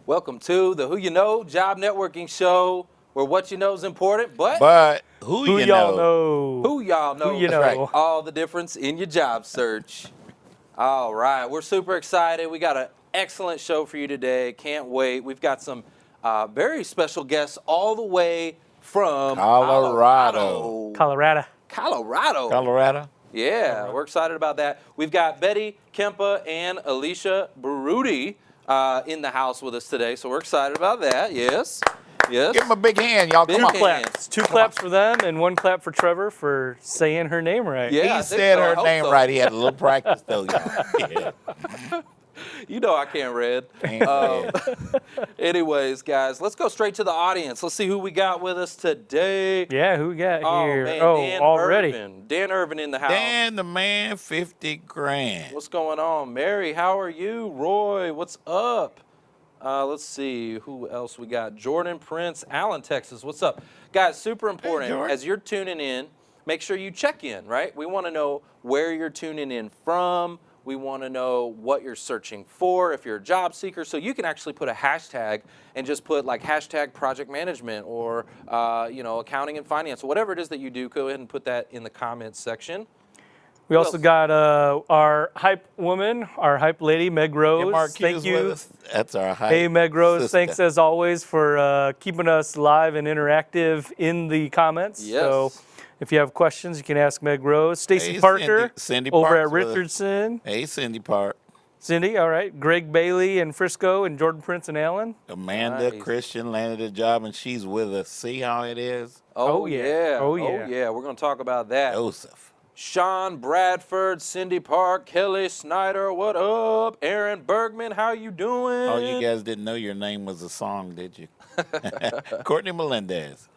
Welcome to the Who You Know Job Networking Show, where what you know is important, but who you y'all know? know? Who y'all know Who you is know? right. All the difference in your job search. All right, we're super excited. We got an excellent show for you today. Can't wait. We've got some very special guests all the way from Colorado. Colorado. Yeah, we're excited about that. We've got Betty Kempa and Alicia Berruti in the house with us today, so we're excited about that. Yes. Give them a big hand, y'all. Come on. Claps. Two claps for them and one clap for Trevor for saying her name right. Yeah, He said her name right. He had a little practice, though, y'all. Yeah. You know I can't read. Anyways, guys, let's go straight to the audience. Let's see who we got with us today. Yeah, who we got here? Man, Dan already. Irvin. Dan Irvin in the house. Dan the man, 50 grand. What's going on? Mary, how are you? Roy, what's up? Let's see who else we got. Jordan Prince, Allen, Texas. What's up? Guys, super important. Hey, as you're tuning in, make sure you check in, right? We want to know where you're tuning in from. We want to know what you're searching for if you're a job seeker. So you can actually put a hashtag and just put like hashtag project management or, accounting and finance. Whatever it is that you do, go ahead and put that in the comments section. We also got our hype woman, our hype lady, Meg Rose. Thank you. That's our hype. Hey, Meg Rose, sister. thanks as always for keeping us live and interactive in the comments. Yes. So if you have questions, you can ask Meg Rose. Stacy Parker Cindy over Park's at Richardson. Hey, Cindy Park. Cindy, all right. Greg Bailey in Frisco and Jordan Prince and Allen. Amanda Christian landed a job and she's with us. See how it is? Oh, yeah. Oh, yeah. Oh, yeah. We're going to talk about that. Joseph. Sean Bradford, Cindy Park, Kelly Snyder, what up? Aaron Bergman, how you doing? Oh, you guys didn't know your name was a song, did you? Courtney Melendez.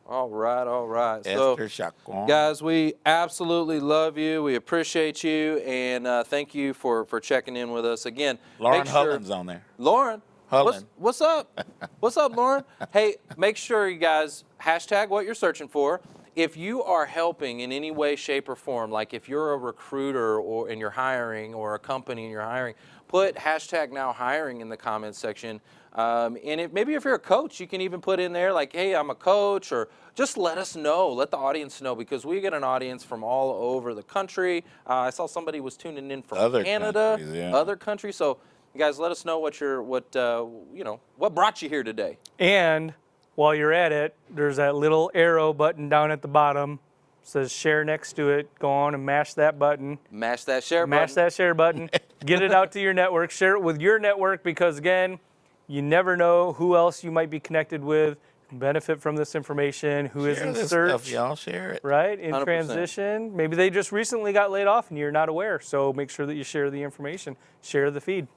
All right. Esther Chacon. Guys, we absolutely love you. We appreciate you, and thank you for checking in with us. Again, Lauren Hullen's on there. Lauren, Hullen. what's up? What's up, Lauren? Hey, make sure you guys hashtag what you're searching for. If you are helping in any way, shape, or form, like if you're a recruiter and you're hiring or a company and you're hiring, put hashtag now hiring in the comments section. And maybe if you're a coach, you can even put in there like, hey, I'm a coach, or just let us know. Let the audience know, because we get an audience from all over the country. I saw somebody was tuning in from Canada, other countries. So you guys, let us know what brought you here today. And while you're at it, there's that little arrow button down at the bottom. It says share next to it. Go on and mash that button. Mash that share button. Mash that share button. Get it out to your network. Share it with your network, because, again, you never know who else you might be connected with, benefit from this information, who is in search. Stuff, y'all share it. Right? In 100%. transition. Maybe they just recently got laid off and you're not aware. So make sure that you share the information. Share the feed.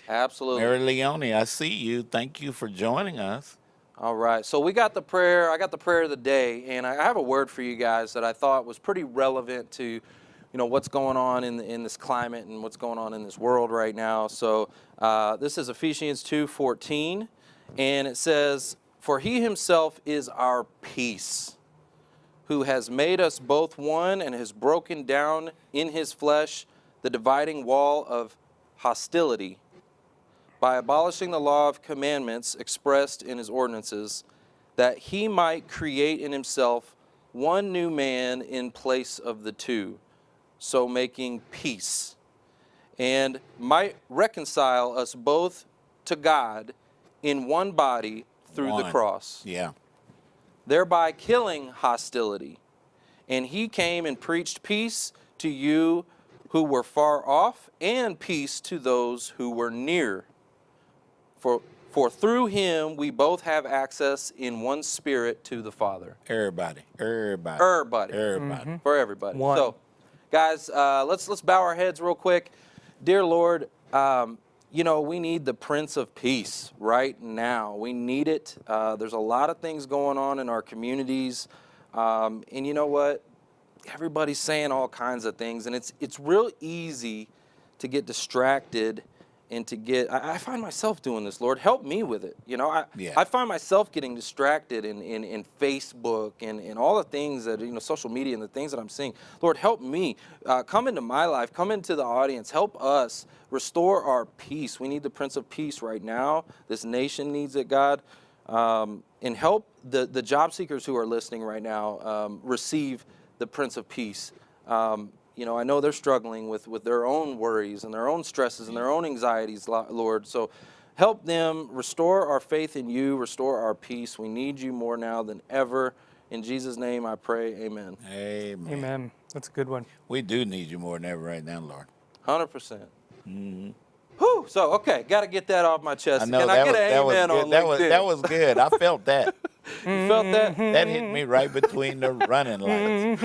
Absolutely. Mary Leone, I see you. Thank you for joining us. All right, so we got the prayer. I got the prayer of the day, and I have a word for you guys that I thought was pretty relevant to, what's going on in this climate and what's going on in this world right now. So this is Ephesians 2:14, and it says, "For he himself is our peace, who has made us both one and has broken down in his flesh the dividing wall of hostility, by abolishing the law of commandments expressed in his ordinances, that he might create in himself one new man in place of the two, so making peace, and might reconcile us both to God in one body through the cross, thereby killing hostility. And he came and preached peace to you who were far off, and peace to those who were near. For through him we both have access in one spirit to the Father." Everybody. Mm-hmm. For everybody. One. So, guys, let's bow our heads real quick. Dear Lord, we need the Prince of Peace right now. We need it. There's a lot of things going on in our communities, and you know what? Everybody's saying all kinds of things, and it's real easy to get distracted and to get, I find myself doing this, Lord, help me with it. You know, Yeah. I find myself getting distracted in Facebook and all the things that, social media and the things that I'm seeing. Lord, help me. Come into my life, come into the audience, help us restore our peace. We need the Prince of Peace right now. This nation needs it, God. And help the job seekers who are listening right now receive the Prince of Peace. I know they're struggling with their own worries and their own stresses and their own anxieties, Lord. So help them restore our faith in you, restore our peace. We need you more now than ever. In Jesus' name I pray, amen. Amen. Amen. That's a good one. We do need you more than ever right now, Lord. 100%. Whew, so, okay, got to get that off my chest. I know Can I get an amen on LinkedIn? That was good. I felt that. You felt that? That hit me right between the running lights.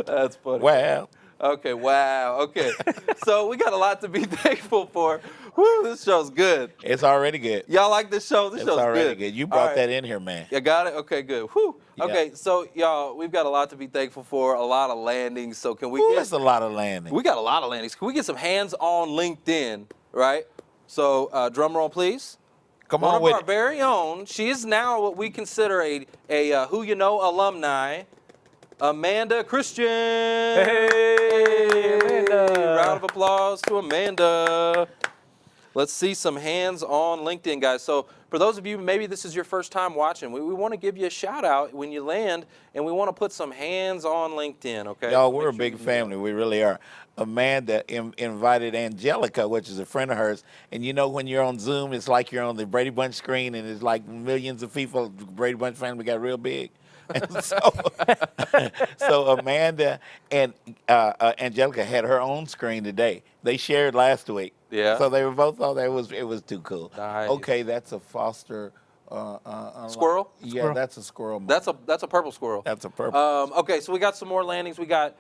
That's funny. Well, Okay, wow. Okay. So we got a lot to be thankful for. Woo, this show's good. it's already good. Y'all like this show? This It's show's already good. good. You All brought right. that in here, man. You got it? Okay, good. Whew. Yeah. Okay, so y'all, we've got a lot to be thankful for, a lot of landings. So can we Ooh, get that's a lot of landing. we got a lot of landings. Can we get some hands on LinkedIn, right? So drum roll, please. Come One on of with our it. very own. She is now what we consider a Who You Know alumni, Amanda Christian. Hey, Amanda. Round of applause to Amanda. Let's see some hands on LinkedIn, guys. So for those of you, maybe this is your first time watching, we want to give you a shout out when you land, and we want to put some hands on LinkedIn, okay? Y'all, we're a Make sure big you do family. We really are. Amanda invited Angelica, which is a friend of hers. And you know, when you're on Zoom, it's like you're on the Brady Bunch screen, and it's like millions of people. Brady Bunch family got real big. And so Amanda and Angelica had her own screen today. They shared last week. Yeah. So they were both thought it was too cool. Nice. Okay, that's a foster Squirrel? Yeah, Squirrel. that's a squirrel. That's a purple squirrel. That's a purple. Okay, so we got some more landings. We got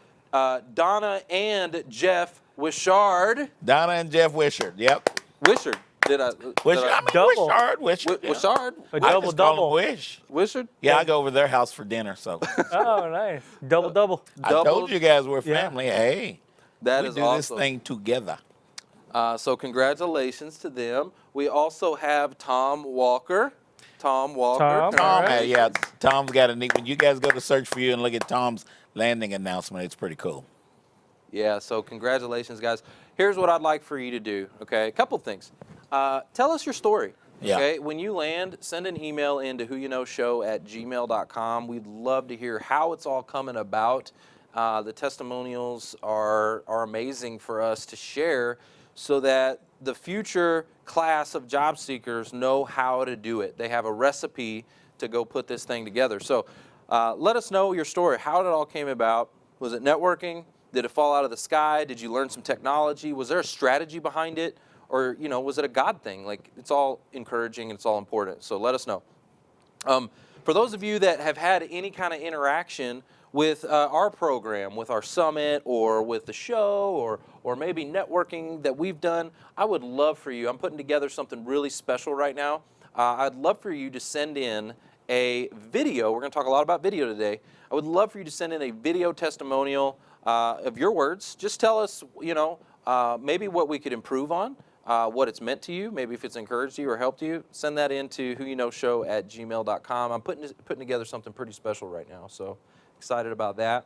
Donna and Jeff Wishard. Donna and Jeff Wishard. Yep. Wishard. Wishard. I mean, Double. Wishard. Wishard. yeah. Wishard. A I double just call him double. Wish. Wishard. Yeah, I go over their house for dinner. So Oh, nice. Double double. I Double. told you guys we're Yeah. family. Hey, That we is do awesome. this thing together. So congratulations to them. We also have Tom Walker. Tom Walker. Tom. Tom, All right. yeah, Tom's got a neat one. You guys go to search for you and look at Tom's landing announcement. It's pretty cool. Yeah, so congratulations, guys. Here's what I'd like for you to do, okay? A couple things. Tell us your story, Yeah. okay? When you land, send an email into whoyouknowshow@gmail.com. We'd love to hear how it's all coming about. The testimonials are amazing for us to share so that the future class of job seekers know how to do it. They have a recipe to go put this thing together. So let us know your story, how it all came about. Was it networking? Did it fall out of the sky? Did you learn some technology? Was there a strategy behind it? Or, was it a God thing? Like, it's all encouraging and it's all important. So let us know. For those of you that have had any kind of interaction with our program, with our summit, or with the show, or maybe networking that we've done, I would love for you. I'm putting together something really special right now. I'd love for you to send in a video. We're going to talk a lot about video today. I would love for you to send in a video testimonial of your words. Just tell us, maybe what we could improve on, what it's meant to you, maybe if it's encouraged you or helped you. Send that in to whoyouknowshow@gmail.com. I'm putting together something pretty special right now, so excited about that.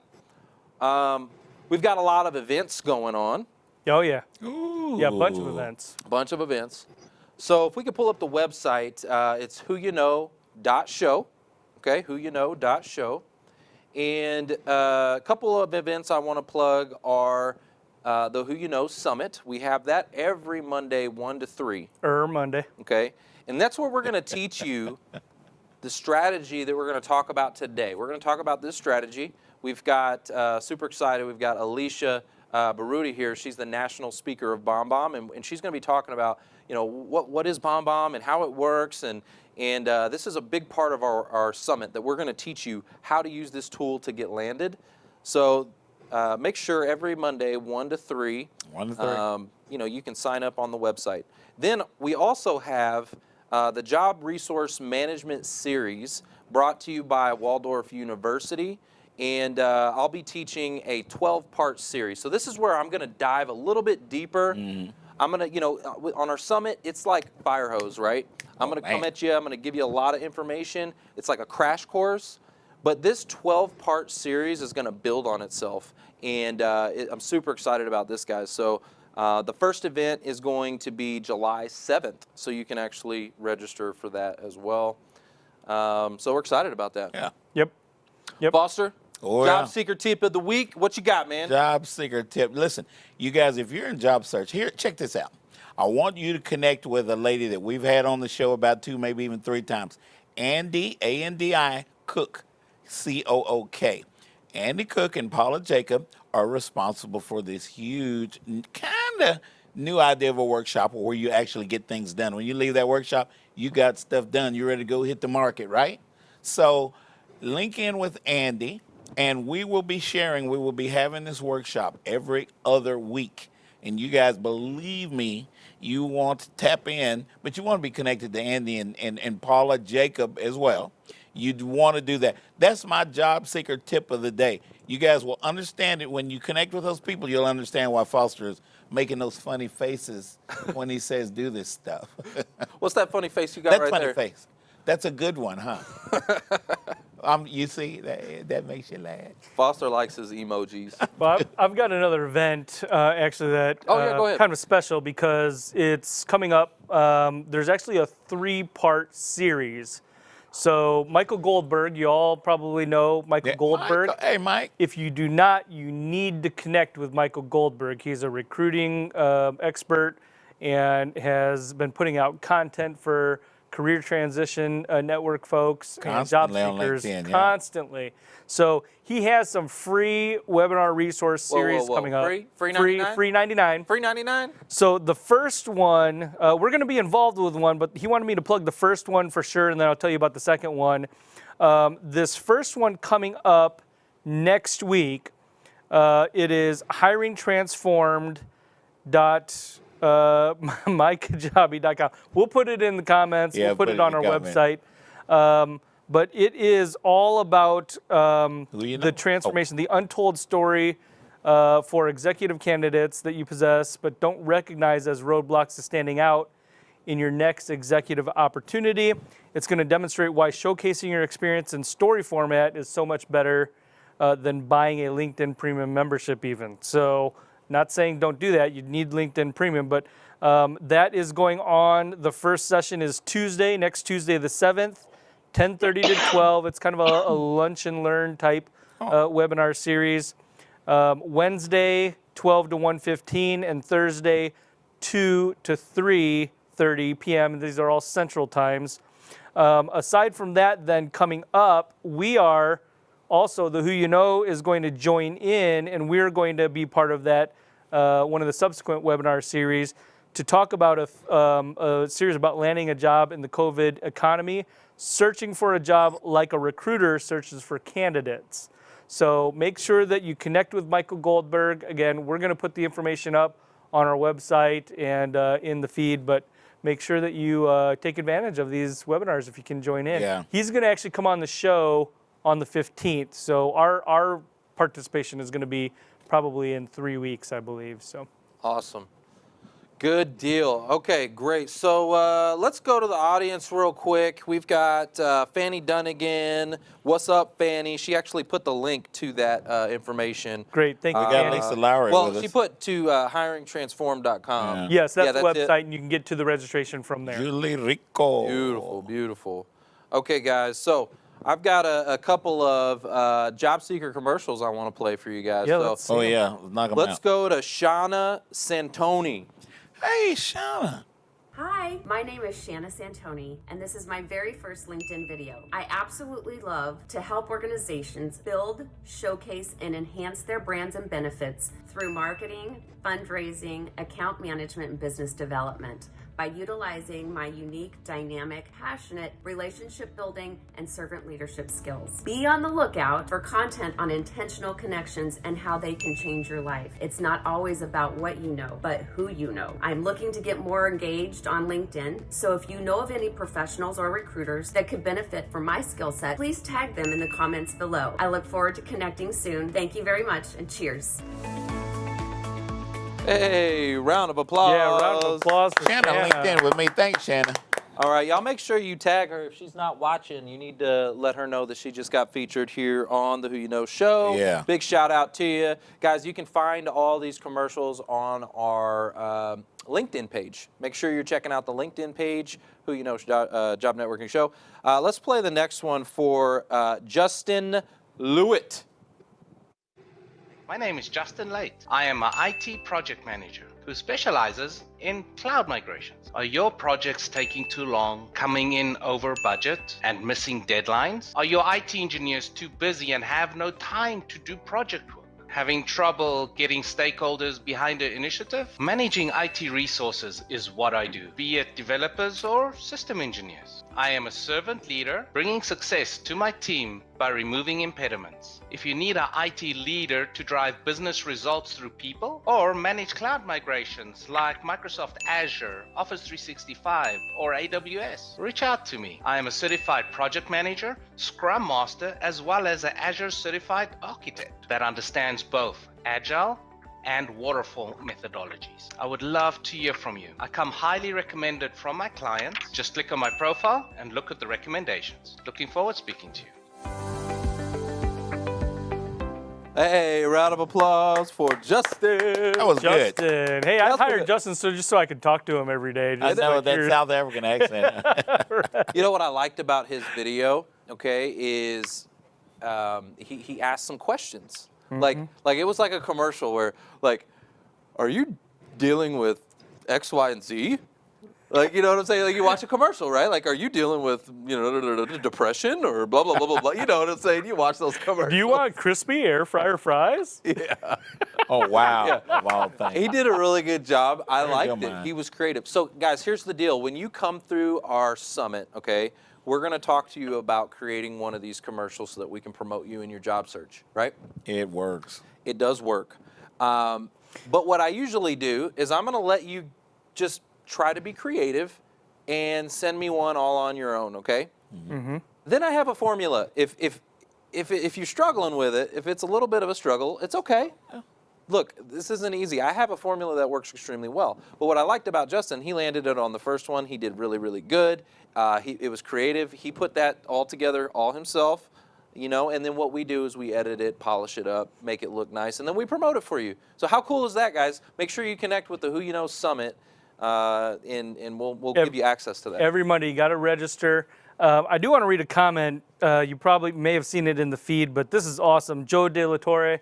We've got a lot of events going on, Oh, yeah. Ooh. Yeah, a bunch of events. a bunch of events. So if we could pull up the website, it's whoyouknow.show, okay, whoyouknow.show. And a couple of events I want to plug are the Who You Know Summit. We have that every Monday, 1 to 3, Monday. okay? And that's where we're going to teach you the strategy that we're going to talk about today. We're going to talk about this strategy. We've got, super excited, we've got Alicia Berruti here. She's the national speaker of BombBomb, and she's going to be talking about, what is BombBomb and how it works, and this is a big part of our summit, that we're going to teach you how to use this tool to get landed. So make sure every Monday, 1 to 3, 1 to 3. you can sign up on the website. Then we also have the Job Resource Management Series brought to you by Waldorf University. and I'll be teaching a 12-part series. So this is where I'm going to dive a little bit deeper. I'm going to, on our summit, it's like fire hose, right? I'm going to come at you. I'm going to give you a lot of information. It's like a crash course. But this 12-part series is going to build on itself. And I'm super excited about this, guys. So the first event is going to be July 7th. So you can actually register for that as well. So we're excited about that. Yeah. Yep. Foster, Oh, job yeah. seeker tip of the week. What you got, man? Job seeker tip. Listen, you guys, if you're in job search, here, check this out. I want you to connect with a lady that we've had on the show about 2, maybe even 3 times. Andy, A-N-D-I, Cook, C-O-O-K. Andy Cook and Paula Jacob are responsible for this huge, kind of new idea of a workshop where you actually get things done. When you leave that workshop, you got stuff done. You're ready to go hit the market, right? So link in with Andy, and we will be having this workshop every other week. And you guys, believe me, you want to tap in, but you want to be connected to Andy and Paula Jacob as well. You'd want to do that. That's my job seeker tip of the day. You guys will understand it when you connect with those people. You'll understand why Foster is making those funny faces when he says do this stuff. What's that funny face you got That right funny there? face. That's a good one, huh? You see, that makes you laugh. Foster likes his emojis. Well, I've got another event actually that Oh, yeah, go ahead. kind of special because it's coming up. There's actually a 3-part series. So Michael Goldberg, you all probably know Michael Goldberg. Hey, Mike. If you do not, you need to connect with Michael Goldberg. He's a recruiting expert and has been putting out content for career transition network folks and job Constantly on seekers LinkedIn, yeah. constantly. So he has some free webinar resource series whoa. coming up. Free 99? Free 99. Free 99? So the first one, we're going to be involved with one, but he wanted me to plug the first one for sure, and then I'll tell you about the second one. This first one coming up next week, it is hiringtransformed.mykajabi.com. We'll put it in the comments. Yeah, we'll put put it it on in our the website. But it is all about Who you know? the transformation, the untold story for executive candidates that you possess but don't recognize as roadblocks to standing out in your next executive opportunity. It's going to demonstrate why showcasing your experience in story format is so much better than buying a LinkedIn Premium membership even. So not saying don't do that. You need LinkedIn Premium, but that is going on. The first session is next Tuesday the 7th. 10:30 to 12. It's kind of a lunch and learn type webinar series. Wednesday, 12 to 1:15, and Thursday, 2 to 3:30 p.m. These are all Central times. Aside from that, then coming up, we are also, the Who You Know is going to join in, and we're going to be part of that, one of the subsequent webinar series, to talk about a series about landing a job in the COVID economy, searching for a job like a recruiter searches for candidates. So make sure that you connect with Michael Goldberg. Again, we're going to put the information up on our website and in the feed, but make sure that you take advantage of these webinars if you can join in. Yeah. He's going to actually come on the show on the 15th, so our participation is going to be probably in 3 weeks, I believe. So Awesome. Good deal. Okay, great. So let's go to the audience real quick. We've got Fanny Dunnigan. What's up, Fanny? She actually put the link to that information. great, thank you. We got Andy. Lisa Lowry Well, with us. she put to hiringtransform.com. Yeah. Yes, that's Yeah, the that's it. website, and you can get to the registration from there. Julie Rico. Beautiful, beautiful. Okay, guys. So I've got a couple of job seeker commercials I want to play for you guys. Yeah, so let's see. Oh, yeah. Knock 'em let's out. go to Shauna Santoni. Hey, Shauna. Hi, my name is Shanna Santoni, and this is my very first LinkedIn video. I absolutely love to help organizations build, showcase, and enhance their brands and benefits through marketing, fundraising, account management, and business development by utilizing my unique, dynamic, passionate, relationship building, and servant leadership skills. Be on the lookout for content on intentional connections and how they can change your life. It's not always about what you know, but who you know. I'm looking to get more engaged on LinkedIn, so if you know of any professionals or recruiters that could benefit from my skill set, please tag them in the comments below. I look forward to connecting soon. Thank you very much, and cheers. Hey, round of applause. Yeah, round of applause for Shanna linked in with me. Thanks, Shanna. All right, y'all make sure you tag her. If she's not watching, you need to let her know that she just got featured here on the Who You Know show. Yeah. Big shout out to you. Guys, you can find all these commercials on our LinkedIn page. Make sure you're checking out the LinkedIn page, Who You Know Job Networking Show. Let's play the next one for Justin Lewitt. My name is Justin Late. I am an IT project manager who specializes in cloud migrations. Are your projects taking too long, coming in over budget, and missing deadlines? Are your IT engineers too busy and have no time to do project work? Having trouble getting stakeholders behind an initiative? Managing IT resources is what I do, be it developers or system engineers. I am a servant leader, bringing success to my team by removing impediments. If you need an IT leader to drive business results through people or manage cloud migrations like Microsoft Azure, Office 365, or AWS, reach out to me. I am a certified project manager, Scrum Master, as well as an Azure certified architect that understands both Agile and waterfall methodologies. I would love to hear from you. I come highly recommended from my clients. Just click on my profile and look at the recommendations. Looking forward to speaking to you. Hey, round of applause for Justin. That was good. Justin. Hey, I That's hired good. Justin just so I could talk to him every day. I Just know like that you're- South African accent. You know what I liked about his video, okay, is he asked some questions. Like it was like a commercial where, like, are you dealing with X, Y, and Z? Like, you know what I'm saying? Like, you watch a commercial, right? Like, are you dealing with, depression or blah, blah, blah, blah, blah? You know what I'm saying? You watch those commercials. Do you want crispy air fryer fries? Oh, wow. Of all things. He did a really good job. I Very liked good, it. man. He was creative. So, guys, here's the deal. When you come through our summit, okay, we're going to talk to you about creating one of these commercials so that we can promote you in your job search, right? It works. It does work. But what I usually do is I'm going to let you just try to be creative and send me one all on your own, okay? Then I have a formula. If you're struggling with it, if it's a little bit of a struggle, it's okay. Look, this isn't easy. I have a formula that works extremely well. But what I liked about Justin, he landed it on the first one. He did really, really good. It was creative. He put that all together all himself, and then what we do is we edit it, polish it up, make it look nice, and then we promote it for you. So how cool is that, guys? Make sure you connect with the Who You Know Summit, and we'll give you access to that. Every Monday, you got to register. I do want to read a comment. You probably may have seen it in the feed, but this is awesome. Joe De La Torre,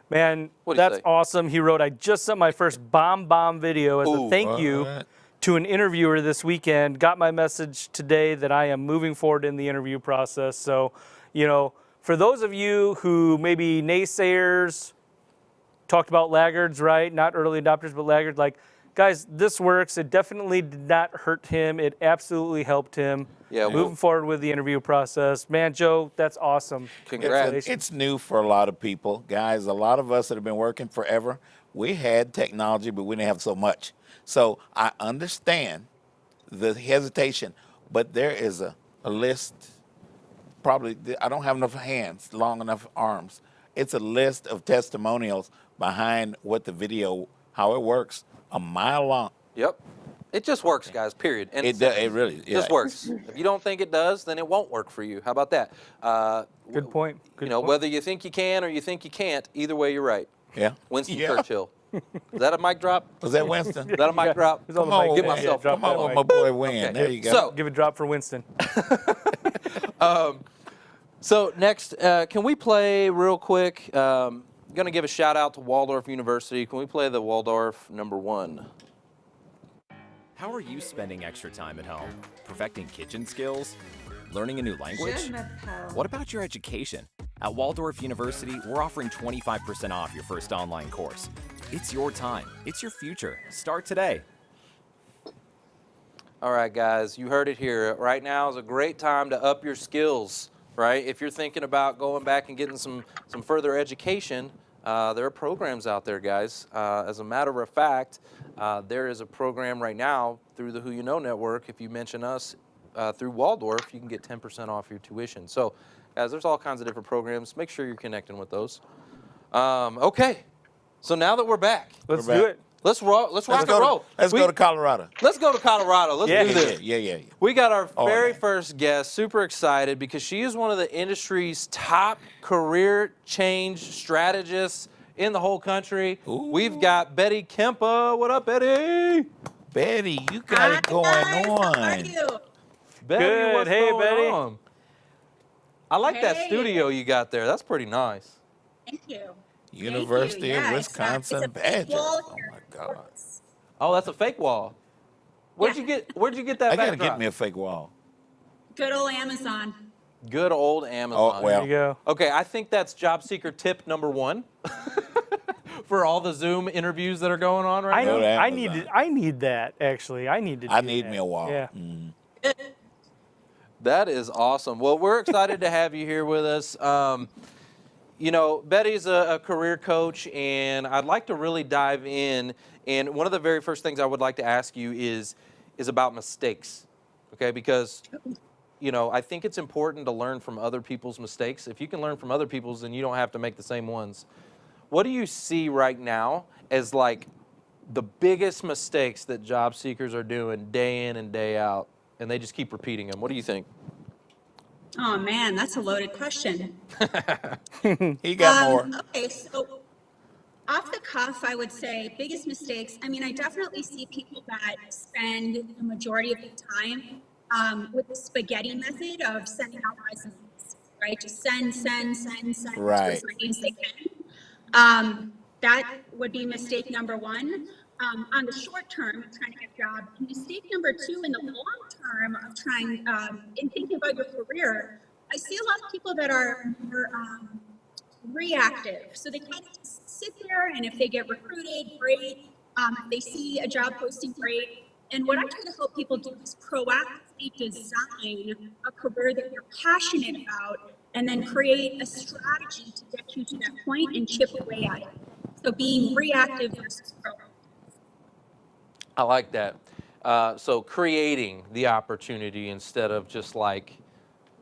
man, What'd he that's say? awesome. He wrote, I just sent my first bomb video as Ooh. a thank you What? to an interviewer this weekend. Got my message today that I am moving forward in the interview process. So, for those of you who maybe naysayers, talked about laggards, right? Not early adopters, but laggards. Like, guys, this works. It definitely did not hurt him. It absolutely helped him. Yeah, Moving forward with the interview process. Man, Joe, that's awesome. Congrats. It's new for a lot of people. Guys, a lot of us that have been working forever, we had technology, but we didn't have so much. So I understand the hesitation, but there is a list. Probably, I don't have enough hands, long enough arms. It's a list of testimonials behind what the video, how it works, a mile long. Yep. It just works, guys, period. And It really, It just works. If you don't think it does, then it won't work for you. How about that? Good point. Good point. Whether you think you can or you think you can't, either way, you're right. Yeah. Winston Yeah. Churchill. Is that a mic drop? Was that Winston? Is that a mic drop? It's on Come the mic. on, Give man. myself- Drop Come that on, mic. my boy Win. Okay. There you go. So- Give a drop for Winston. So next, can we play real quick? I'm going to give a shout out to Waldorf University. Can we play the Waldorf #1? How are you spending extra time at home? Perfecting kitchen skills? Learning a new language? What about your education? At Waldorf University, we're offering 25% off your first online course. It's your time. It's your future. Start today. All right, guys, you heard it here. Right now is a great time to up your skills, right? If you're thinking about going back and getting some further education, there are programs out there, guys. As a matter of fact, there is a program right now through the Who You Know Network. If you mention us through Waldorf, you can get 10% off your tuition. So, guys, there's all kinds of different programs. Make sure you're connecting with those. Okay, so now that we're back, Let's do it. let's rock and roll. Let's go to Colorado. Let's go to Colorado. Let's do this. Yeah. We got our very man. first guest, super excited because she is one of the industry's top career change strategists in the whole country. Ooh. We've got Betty Kempa. What up, Betty? Betty, you got it going on. How are you? Betty, Good. what's Hey, going Betty. on? I like that Hey. studio you got there. That's pretty nice. Thank you. University of Yes, Wisconsin it's a big Badger. wall Oh here. my God. Oh, that's a fake wall. Where'd Yeah. you get that I gotta backdrop? get me a fake wall. Good old Amazon. Good old Amazon. Oh, well. There you go. Okay, I think that's job seeker tip number 1 for all the Zoom interviews that are going on right Go now. to I Amazon. need that actually. I need to. I do need that. me a wall. Yeah. Mm. That is awesome. Well, we're excited to have you here with us. You know, Betty's a career coach, and I'd like to really dive in. And one of the very first things I would like to ask you is about mistakes, okay? Because, you know, I think it's important to learn from other people's mistakes. If you can learn from other people's, then you don't have to make the same ones. What do you see right now as like the biggest mistakes that job seekers are doing day in and day out, and they just keep repeating them? What do you think? Oh man, that's a loaded question. He got more. Okay, so off the cuff, I would say biggest mistakes. I mean, I definitely see people that spend the majority of the time with the spaghetti method of sending out resumes, right? Just send Right. as many as they can. That would be mistake number 1. On the short term, trying to get a job. And mistake number 2, in the long term of trying, in thinking about your career, I see a lot of people that are reactive. So they kind of just sit there, and if they get recruited, great. If they see a job posting, great. And what I try to help people do is proactively design a career that you're passionate about, and then create a strategy to get you to that point and chip away at it. So being reactive versus proactive. I like that. So creating the opportunity instead of just like,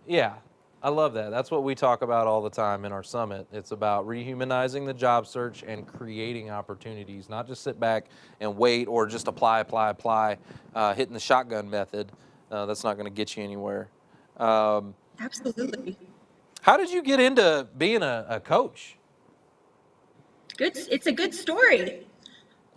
yeah, I love that. That's what we talk about all the time in our summit. It's about rehumanizing the job search and creating opportunities, not just sit back and wait or just apply, hitting the shotgun method. That's not going to get you anywhere. Absolutely. How did you get into being a coach? Good. It's a good story.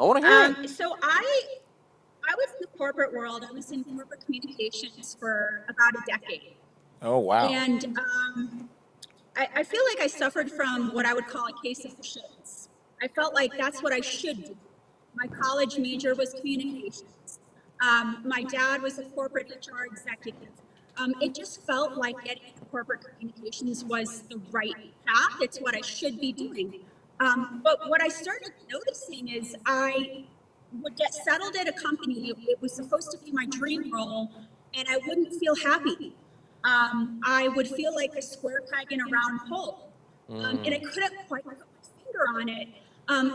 I want to hear it. So I was in the corporate world. I was in corporate communications for about a decade. Oh, wow. And I feel like I suffered from what I would call a case of the shits. I felt like that's what I should do. My college major was communications. My dad was a corporate HR executive. It just felt like getting into corporate communications was the right path. It's what I should be doing. But what I started noticing is I would get settled at a company. It was supposed to be my dream role, and I wouldn't feel happy. I would feel like a square peg in a round hole, and I couldn't quite put my finger on it.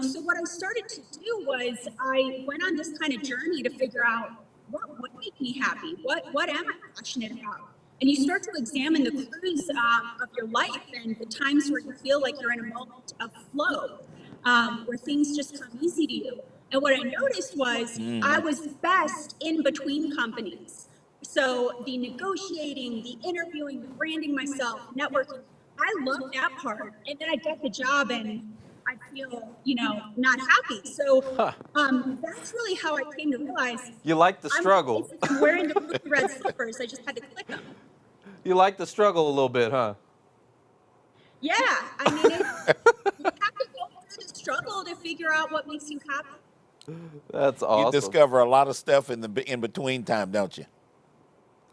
So what I started to do was I went on this kind of journey to figure out what would make me happy, what am I passionate about? And you start to examine the cruise of your life and the times where you feel like you're in a moment of flow, where things just come easy to you. And what I noticed was I was best in between companies. So the negotiating, the interviewing, the branding myself, networking, I love that part. And then I get the job and I feel, not happy. So that's really how I came to realize. You like the struggle. I'm wearing the blue red slippers. I just had to click them. You like the struggle a little bit, huh? Yeah, I mean, you have to go through the struggle to figure out what makes you happy. That's awesome. You discover a lot of stuff in between time, don't you?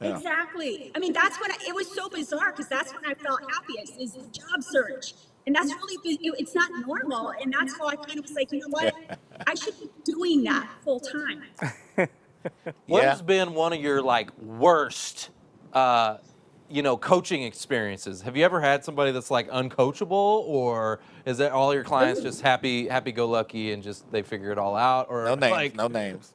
Yeah. Exactly. I mean, that's when it was so bizarre because that's when I felt happiest is the job search. And that's really, it's not normal. And that's how I kind of was like, you know what? I should be doing that full time. What Yeah. has been one of your like worst, coaching experiences? Have you ever had somebody that's like uncoachable, or is that all your clients just happy-go-lucky and just they figure it all out? Or No names. like, No names.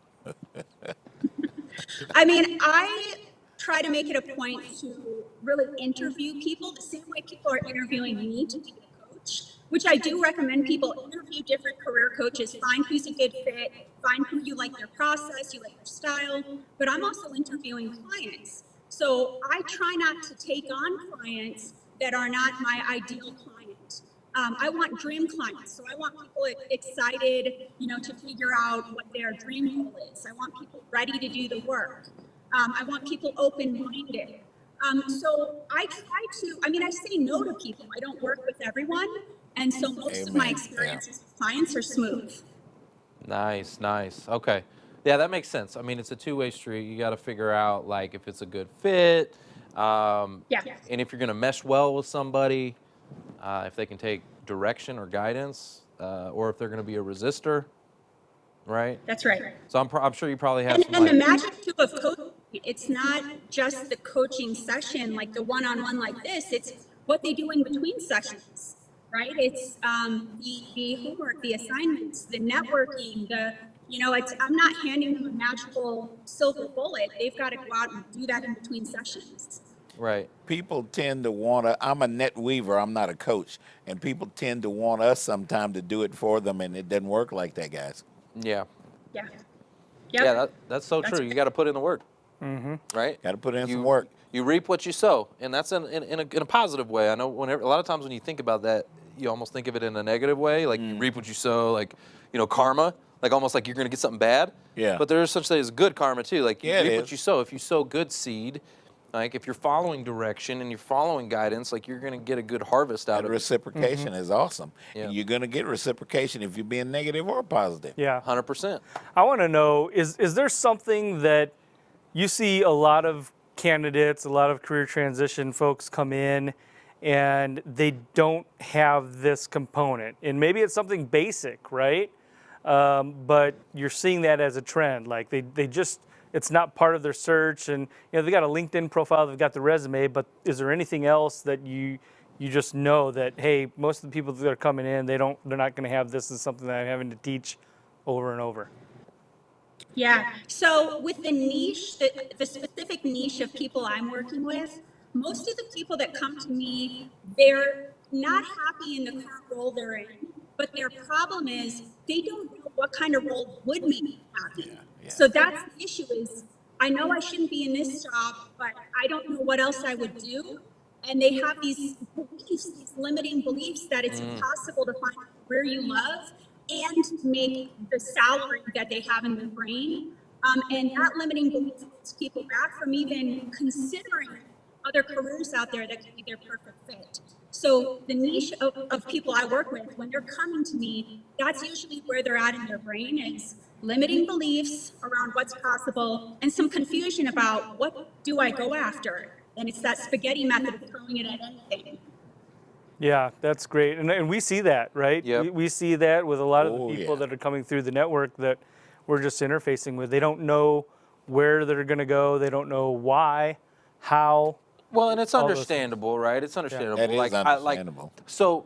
I mean, I try to make it a point to really interview people the same way people are interviewing me to be a coach, which I do recommend people interview different career coaches, find who's a good fit, find who you like their process, you like their style, but I'm also interviewing clients. So I try not to take on clients that are not my ideal client. I want dream clients. So I want people excited, to figure out what their dream goal is. I want people ready to do the work. I want people open-minded. So I I say no to people. I don't work with everyone. And so most of my experiences with clients are smooth. Nice. Okay. Yeah, that makes sense. I mean, it's a two-way street. You got to figure out like if it's a good fit, and if you're going to mesh well with somebody, if they can take direction or guidance, or if they're going to be a resistor, right? That's right. So I'm sure you probably have some. And the magic too of coaching, it's not just the coaching session, like the one-on-one like this. It's what they do in between sessions, right? It's the homework, the assignments, the networking, I'm not handing them a magical silver bullet. They've got to go out and do that in between sessions. Right. People tend to want to, I'm a net weaver, I'm not a coach, and people tend to want us sometime to do it for them, and it doesn't work like that, guys. Yeah. Yeah. Yeah, that's so true. You got to put in the work, right? Got to put in some work. You reap what you sow, and that's in a positive way. I know a lot of times when you think about that, you almost think of it in a negative way, like you reap what you sow, like karma, like almost like you're going to get something bad. Yeah. But there is such thing as good karma too. Like you Yeah, reap it what is. you sow. If you sow good seed, like if you're following direction and you're following guidance, like you're going to get a good harvest out That of it. reciprocation is awesome. Yeah. And you're going to get reciprocation if you're being negative or positive. Yeah. 100%. I want to know, is there something that you see a lot of candidates, a lot of career transition folks come in and they don't have this component? And maybe it's something basic, right? But you're seeing that as a trend. Like they just, it's not part of their search, and they got a LinkedIn profile, they've got the resume, but is there anything else that you just know that, hey, most of the people that are coming in, they're not going to have this as something that I'm having to teach over and over? Yeah. So with the niche, the specific niche of people I'm working with, most of the people that come to me, they're not happy in the current role they're in, but their problem is they don't know what kind of role would make me happy. Yeah. So that's the issue is, I know I shouldn't be in this job, but I don't know what else I would do. And they have these beliefs, these limiting beliefs that it's impossible to find a career you love and make the salary that they have in their brain. And that limiting belief holds people back from even considering other careers out there that could be their perfect fit. So the niche of people I work with, when they're coming to me, that's usually where they're at in their brain, is limiting beliefs around what's possible and some confusion about what do I go after? And it's that spaghetti method of throwing it at anything. Yeah, that's great. And we see that, right? Yep. We see that with a lot of the Oh, people yeah. that are coming through the network that we're just interfacing with. They don't know where they're going to go. They don't know why, how. Well, and it's All those understandable, right? It's understandable. That is understandable. So,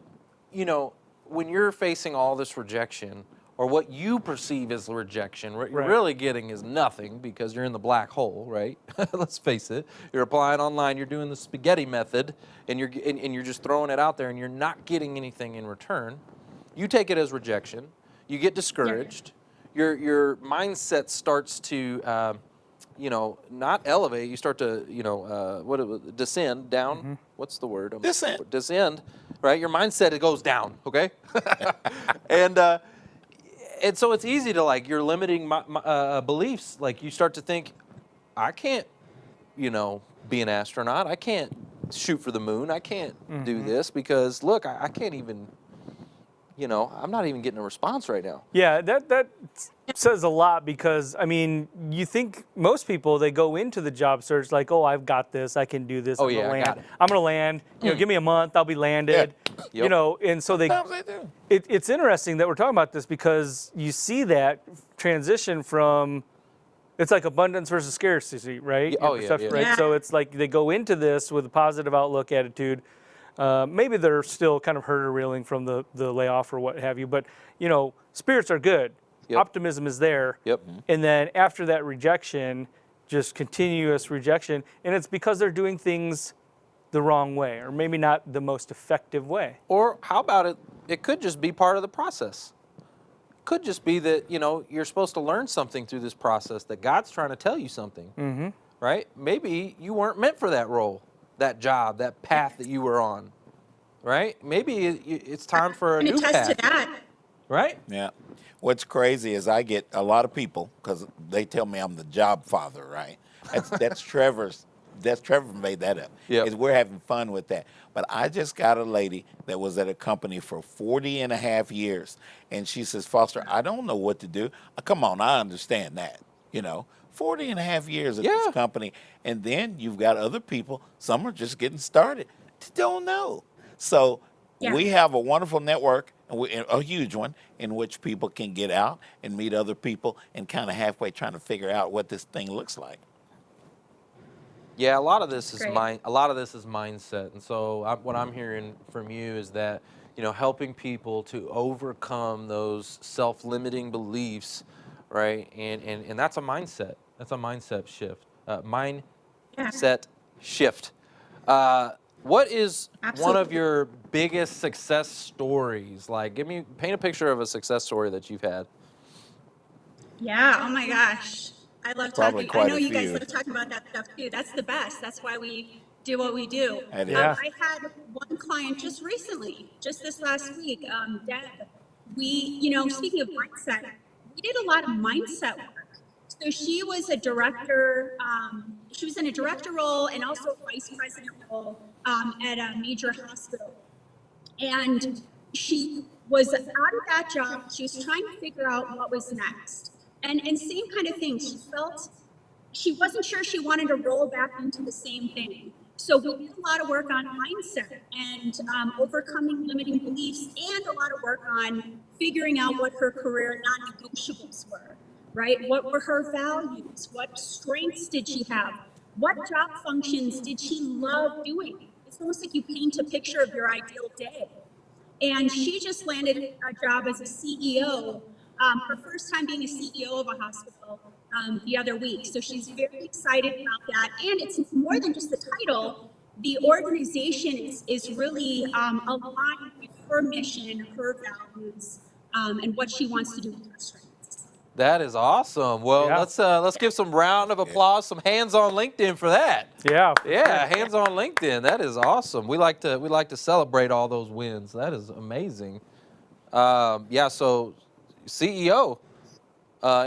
when you're facing all this rejection, or what you perceive as rejection, what you're Right. really getting is nothing because you're in the black hole, right? Let's face it. You're applying online. You're doing the spaghetti method, and you're just throwing it out there, and you're not getting anything in return. You take it as rejection. You get discouraged. Your mindset starts to not elevate. You start to, descend down. What's the word? Descend. Descend, right? Your mindset, it goes down, okay? And so it's easy to, like, your limiting beliefs. Like, you start to think, I can't, be an astronaut. I can't shoot for the moon. I can't do this because, look, I can't even, I'm not even getting a response right now. Yeah, that says a lot because, I mean, you think most people, they go into the job search like, oh, I've got this. I can do this. Oh, I'm gonna yeah, I land. got it. I'm going to land. Give me a month. I'll be landed. You know, and so Sometimes they do. it's interesting that we're talking about this because you see that transition from, it's like abundance versus scarcity, right? Yeah, oh, Your yeah, perception, yeah. right? Yeah. So it's like they go into this with a positive outlook attitude. Maybe they're still kind of hurt or reeling from the layoff or what have you, but you know, spirits are good. Yep. Optimism is there. Yep. And then after that rejection, just continuous rejection, and it's because they're doing things the wrong way, or maybe not the most effective way. Or how about it? It could just be part of the process. Could just be that, you know, you're supposed to learn something through this process, that God's trying to tell you something, right? Maybe you weren't meant for that role, that job, that path that you were on, right? Maybe it's time for a And new attest path, to that. right? Yeah. What's crazy is I get a lot of people because they tell me I'm the job father, right? That's Trevor's. That's Trevor made that up. Yep. We're having fun with that. But I just got a lady that was at a company for 40 and a half years. And she says, Foster, I don't know what to do. Come on, I understand that. You know, 40 and a half years at Yeah. this company. And then you've got other people, some are just getting started, don't know. So Yeah. we have a wonderful network, and a huge one, in which people can get out and meet other people and kind of halfway trying to figure out what this thing looks like. Yeah, a lot of this is Great. a lot of this is mindset, and so what I'm hearing from you is that, you know, helping people to overcome those self-limiting beliefs, right? And that's a mindset. That's a mindset shift. Mindset shift. What is one of Absolutely. your biggest success stories? Like, paint a picture of a success story that you've had. Yeah. Oh my gosh. I love Probably talking. I quite know a you guys few. love talking about that stuff too. That's the best. That's why we do what we do. That is. Yeah. I had one client just recently, just this last week, Deb. You know, speaking of mindset, we did a lot of mindset work. So she was a director. She was in a director role and also a vice president role at a major hospital. And she was out of that job. She was trying to figure out what was next. And same kind of thing. She felt she wasn't sure she wanted to roll back into the same thing. So we did a lot of work on mindset and overcoming limiting beliefs, and a lot of work on figuring out what her career non-negotiables were, right? What were her values? What strengths did she have? What job functions did she love doing? It's almost like you paint a picture of your ideal day. And she just landed a job as a CEO, her first time being a CEO of a hospital the other week. So she's very excited about that. And it's more than just the title. The organization is really aligned with her mission, her values, and what she wants to do with her strengths. That is awesome. Well, Yeah. let's give some round of applause, some hands on LinkedIn for that. Yeah. Yeah, hands on LinkedIn. That is awesome. We like to celebrate all those wins. That is amazing. Yeah. So, CEO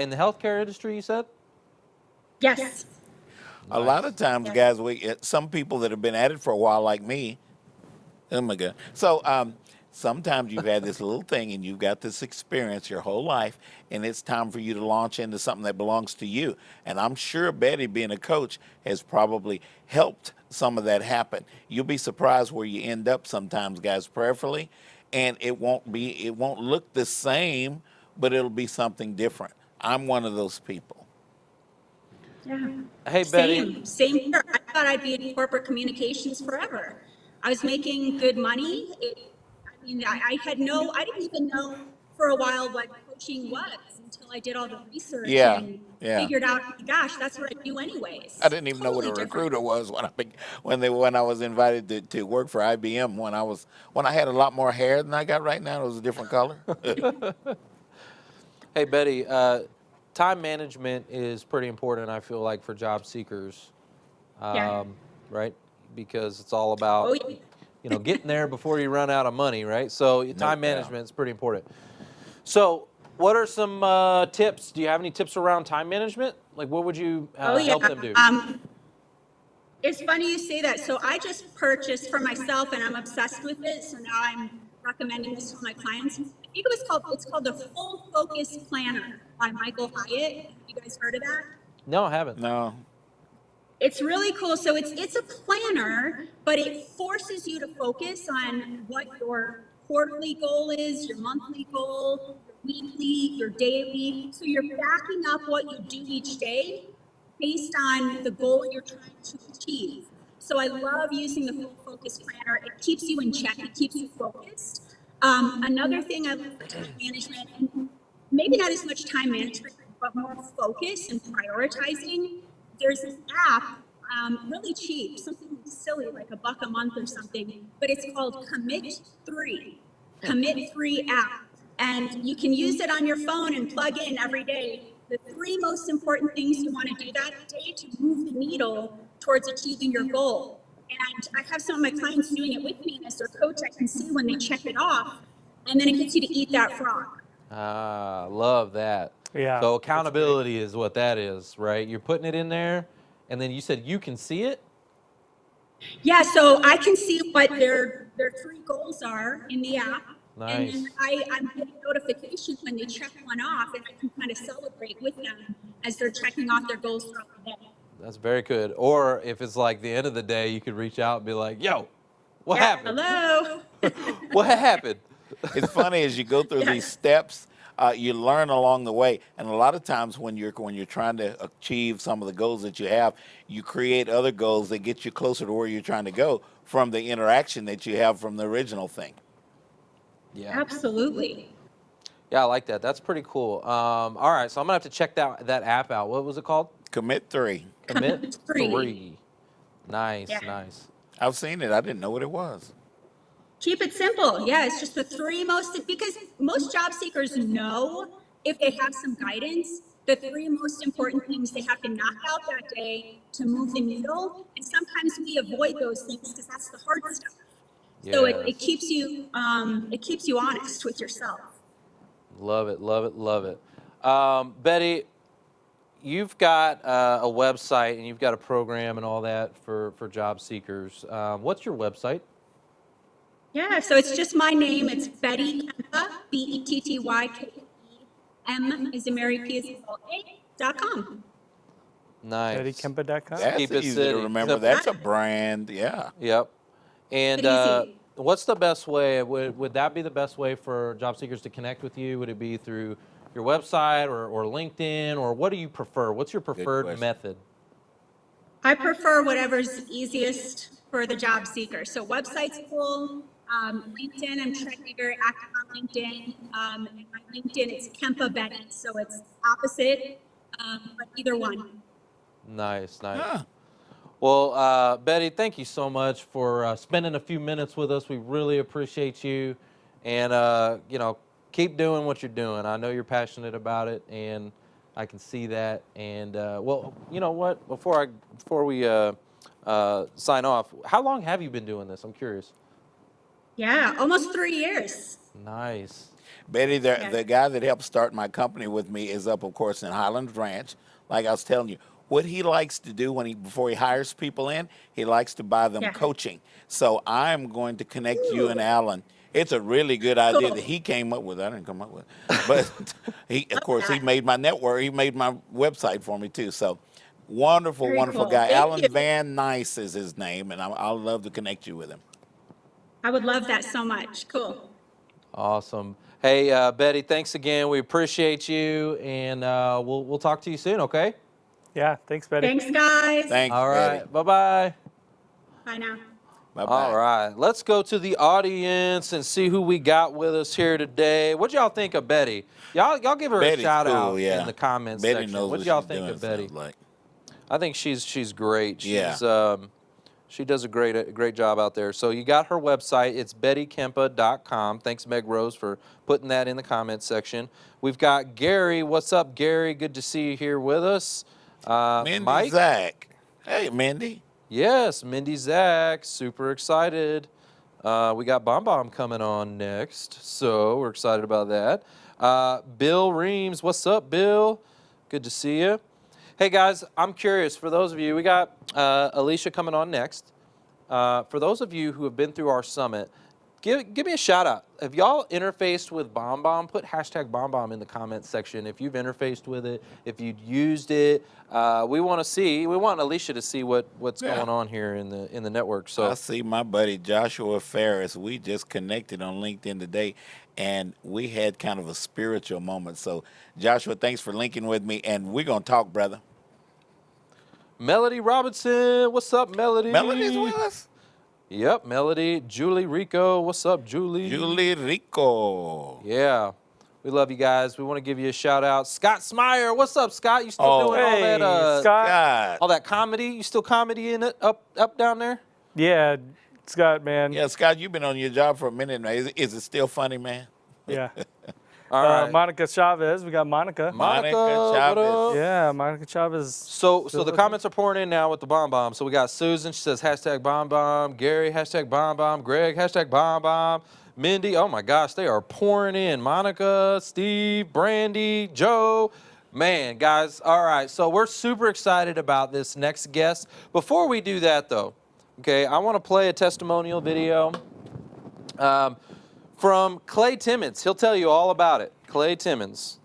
in the healthcare industry, you said? Yes. A lot of times, Yeah. guys, some people that have been at it for a while, like me. Oh my God! So sometimes you've had this little thing, and you've got this experience your whole life, and it's time for you to launch into something that belongs to you. And I'm sure Betty, being a coach, has probably helped some of that happen. You'll be surprised where you end up sometimes, guys, prayerfully, and it won't look the same, but it'll be something different. I'm one of those people. Yeah. Hey, Betty. Same here. I thought I'd be in corporate communications forever. I was making good money. I didn't even know for a while what coaching was until I did all the research and figured out, gosh, that's what I do anyways. I didn't even know what a Totally different. recruiter was when I was invited to work for IBM. When I had a lot more hair than I got right now, it was a different color. Hey, Betty. Time management is pretty important, I feel like, for job seekers, Yeah. right? Because it's all about, Oh, yeah. you know, getting there before you run out of money, right? So time doubt. management is pretty important. So what are some tips? Do you have any tips around time management? Like, what would you help them do? It's funny you say that. So I just purchased for myself, and I'm obsessed with it. So now I'm recommending this to my clients. I think it's called the Full Focus Planner by Michael Hyatt. You guys heard of that? No, I haven't. No. It's really cool. So it's a planner, but it forces you to focus on what your quarterly goal is, your monthly goal, your weekly, your daily. So you're backing up what you do each day based on the goal you're trying to achieve. So I love using the full focus planner. It keeps you in check. It keeps you focused. Another thing I love for time management, and maybe not as much time management, but more focus and prioritizing. There's an app, really cheap, something silly like $1 a month or something, but it's called Commit3 app. And you can use it on your phone and plug in every day the 3 most important things you want to do that day to move the needle towards achieving your goal. And I have some of my clients doing it with me, and as their coach, I can see when they check it off, and then it gets you to eat that frog. Ah, love that. Yeah, So accountability is what that is, right? You're putting it in there, and then you said you can see it? Yeah, so I can see what their 3 goals are in the app. Nice. And then I'm getting notifications when they check one off, and I can kind of celebrate with them as they're checking off their goals throughout the day. That's very good. Or if it's like the end of the day, you could reach out and be like, yo, what happened? Hello. What happened? It's funny as you go through these steps, you learn along the way, and a lot of times when you're trying to achieve some of the goals that you have, you create other goals that get you closer to where you're trying to go from the interaction that you have from the original thing. Yeah. Absolutely. Yeah, I like that. That's pretty cool. All right, so I'm gonna have to check that app out. What was it called? Commit3. Commit3. Nice, Yeah. nice. I've seen it. I didn't know what it was. Keep it simple. Yeah, it's just the 3 most, because most job seekers know if they have some guidance, the 3 most important things they have to knock out that day to move the needle. And sometimes we avoid those things because that's the hard stuff. So it keeps you honest with yourself. Love it, love it, love it. Betty, you've got a website and you've got a program and all that for job seekers. What's your website? Yeah, so it's just my name. It's Betty Kempa, BettyKempa, is in Mary, P is in Paul, .com. Nice. BettyKempa.com. That's Keep it easy city. to remember. That's a brand. Yeah. Yep. And Easy. what's the best way? Would that be the best way for job seekers to connect with you? Would it be through your website or LinkedIn, or what do you prefer? What's your preferred question. method? I prefer whatever's easiest for the job seeker. So website's cool. LinkedIn, I'm trying to be very active on LinkedIn. And my LinkedIn, it's Kempa Betty, so it's opposite, but either one. Nice, nice. Huh. Well, Betty, thank you so much for spending a few minutes with us. We really appreciate you, and keep doing what you're doing. I know you're passionate about it, and I can see that. And well, you know what? Before we sign off, how long have you been doing this? I'm curious. Yeah, almost 3 years. Nice. Betty, the guy that helped start my company with me is up, of course, in Highland Ranch. Like I was telling you, what he likes to do before he hires people in, he likes to buy them coaching. So I'm going to connect you and Alan. It's a really good idea that he came up with. I didn't come up with it. But he made my network. He made my website for me too. So wonderful, Very wonderful cool. guy. Thank Alan you. Van Nice is his name, and I'll love to connect you with him. I would love that so much. Cool. Awesome. Hey, Betty, thanks again. We appreciate you, and we'll talk to you soon. Okay. Yeah, thanks, Betty. Thanks, guys. Thanks, All right. Betty. Bye-bye. Bye now. Bye-bye. All right, let's go to the audience and see who we got with us here today. What y'all think of Betty? Y'all give her Betty's a shout cool, out yeah. in the comments Betty section. knows What what y'all she's think doing, of Betty? sounds like. I think she's great. Yeah. She does a great job out there. So you got her website. It's bettykempa.com. Thanks, Meg Rose, for putting that in the comments section. We've got Gary. What's up, Gary? Good to see you here with us. Mindy Mike. Zach. Hey, Mindy. Yes, Mindy Zach, super excited. We got Bomb Bomb coming on next, so we're excited about that. Bill Reams, what's up, Bill? Good to see you. Hey, guys, I'm curious, for those of you, we got Alicia coming on next. For those of you who have been through our summit, give me a shout out. Have y'all interfaced with BombBomb? Put hashtag BombBomb in the comments section if you've interfaced with it, if you've used it. We want Alicia to see what's going on here in the network. So I see my buddy Joshua Ferris. We just connected on LinkedIn today, and we had kind of a spiritual moment. So, Joshua, thanks for linking with me, and we're going to talk, brother. Melody Robinson, what's up, Melody? Melody's with us. Yep, Melody. Julie Rico, what's up, Julie? Julie Rico. Yeah, we love you guys. We want to give you a shout out. Scott Smyer, what's up, Scott? You still doing all Hey, that? Scott. God. All that comedy? You still comedy in it up down there? Yeah, Scott, man. Yeah, Scott, you've been on your job for a minute now. Is it still funny, man? Yeah. All right. Monica Chavez. We got Monica. Monica Chavez. what up? Yeah, Monica Chavez. So the comments are pouring in now with the BombBomb. So we got Susan, she says hashtag BombBomb. Gary, hashtag BombBomb. Greg, hashtag BombBomb. Mindy, oh my gosh, they are pouring in. Monica, Steve, Brandy, Joe. Man, guys, all right. So we're super excited about this next guest. Before we do that, though, okay, I want to play a testimonial video from Clay Timmons. He'll tell you all about it. Clay Timmons.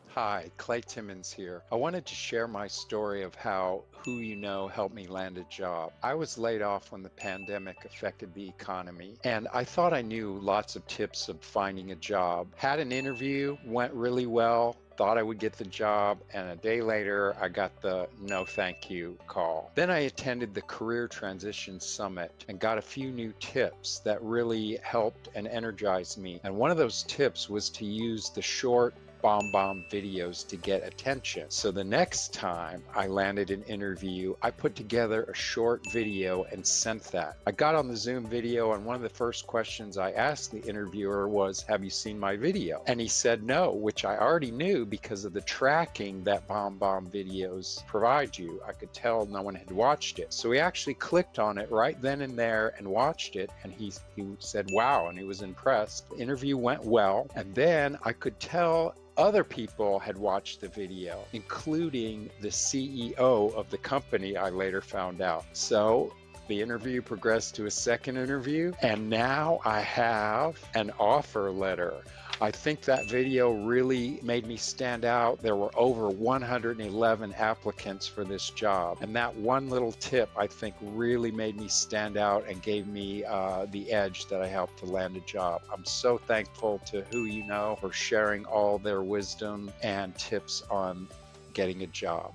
Hi, Clay Timmons here. I wanted to share my story of how Who You Know helped me land a job. I was laid off when the pandemic affected the economy, and I thought I knew lots of tips of finding a job. Had an interview, went really well, thought I would get the job, and a day later I got the no thank you call. Then I attended the Career Transition Summit and got a few new tips that really helped and energized me. And one of those tips was to use the short BombBomb videos to get attention. So the next time I landed an interview, I put together a short video and sent that. I got on the Zoom video, and one of the first questions I asked the interviewer was, have you seen my video? And he said no, which I already knew because of the tracking that BombBomb videos provide you. I could tell no one had watched it. So he actually clicked on it right then and there and watched it, and he said wow, and he was impressed. The interview went well, and then I could tell other people had watched the video, including the CEO of the company, I later found out. So the interview progressed to a second interview, and now I have an offer letter. I think that video really made me stand out. There were over 111 applicants for this job, and that one little tip I think really made me stand out and gave me the edge that I helped to land a job. I'm so thankful to Who You Know for sharing all their wisdom and tips on getting a job.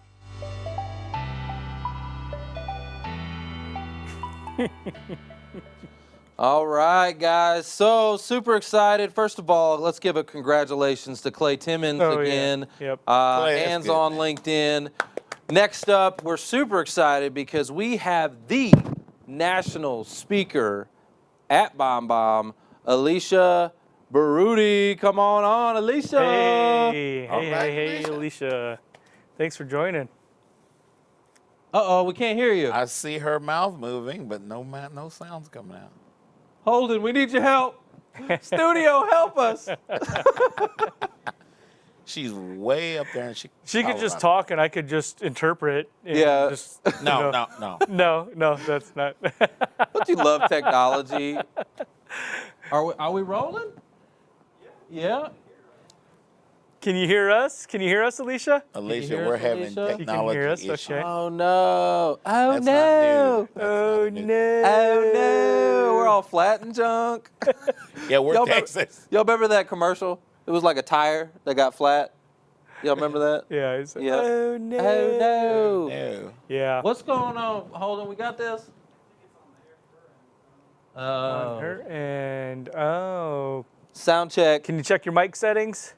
All right, guys. So super excited. First of all, let's give a congratulations to Clay Timmons again. Yeah. Yep. Clay, that's Hands good, on man. LinkedIn. Next up, we're super excited because we have the national speaker at BombBomb, Alicia Berruti. Come on, Alicia. Hey, All right, hey, Alicia. Thanks for joining. Uh-oh, we can't hear you. I see her mouth moving, but no sounds coming out. Holden, we need your help. Studio, help us. She's way up there, and she She could just talk, and I could just interpret. And Yeah. Just, No, no. No, that's not. Don't you love technology? Are we rolling? Yeah. Can you hear us? Can you hear us, Alicia? Alicia, hear we're us, having Alicia? You can technology hear us? issues. Okay. Oh no. Oh That's no. not new. That's Oh not new. no. Oh no. We're all flat and junk. Yeah, we're Y'all Texas. Y'all remember that commercial? It was like a tire that got flat. Y'all remember that? Yeah. It's, Yeah. Oh no. Oh no. No. Yeah. What's going on, Holden? We got this? On her and Sound check. can you check your mic settings?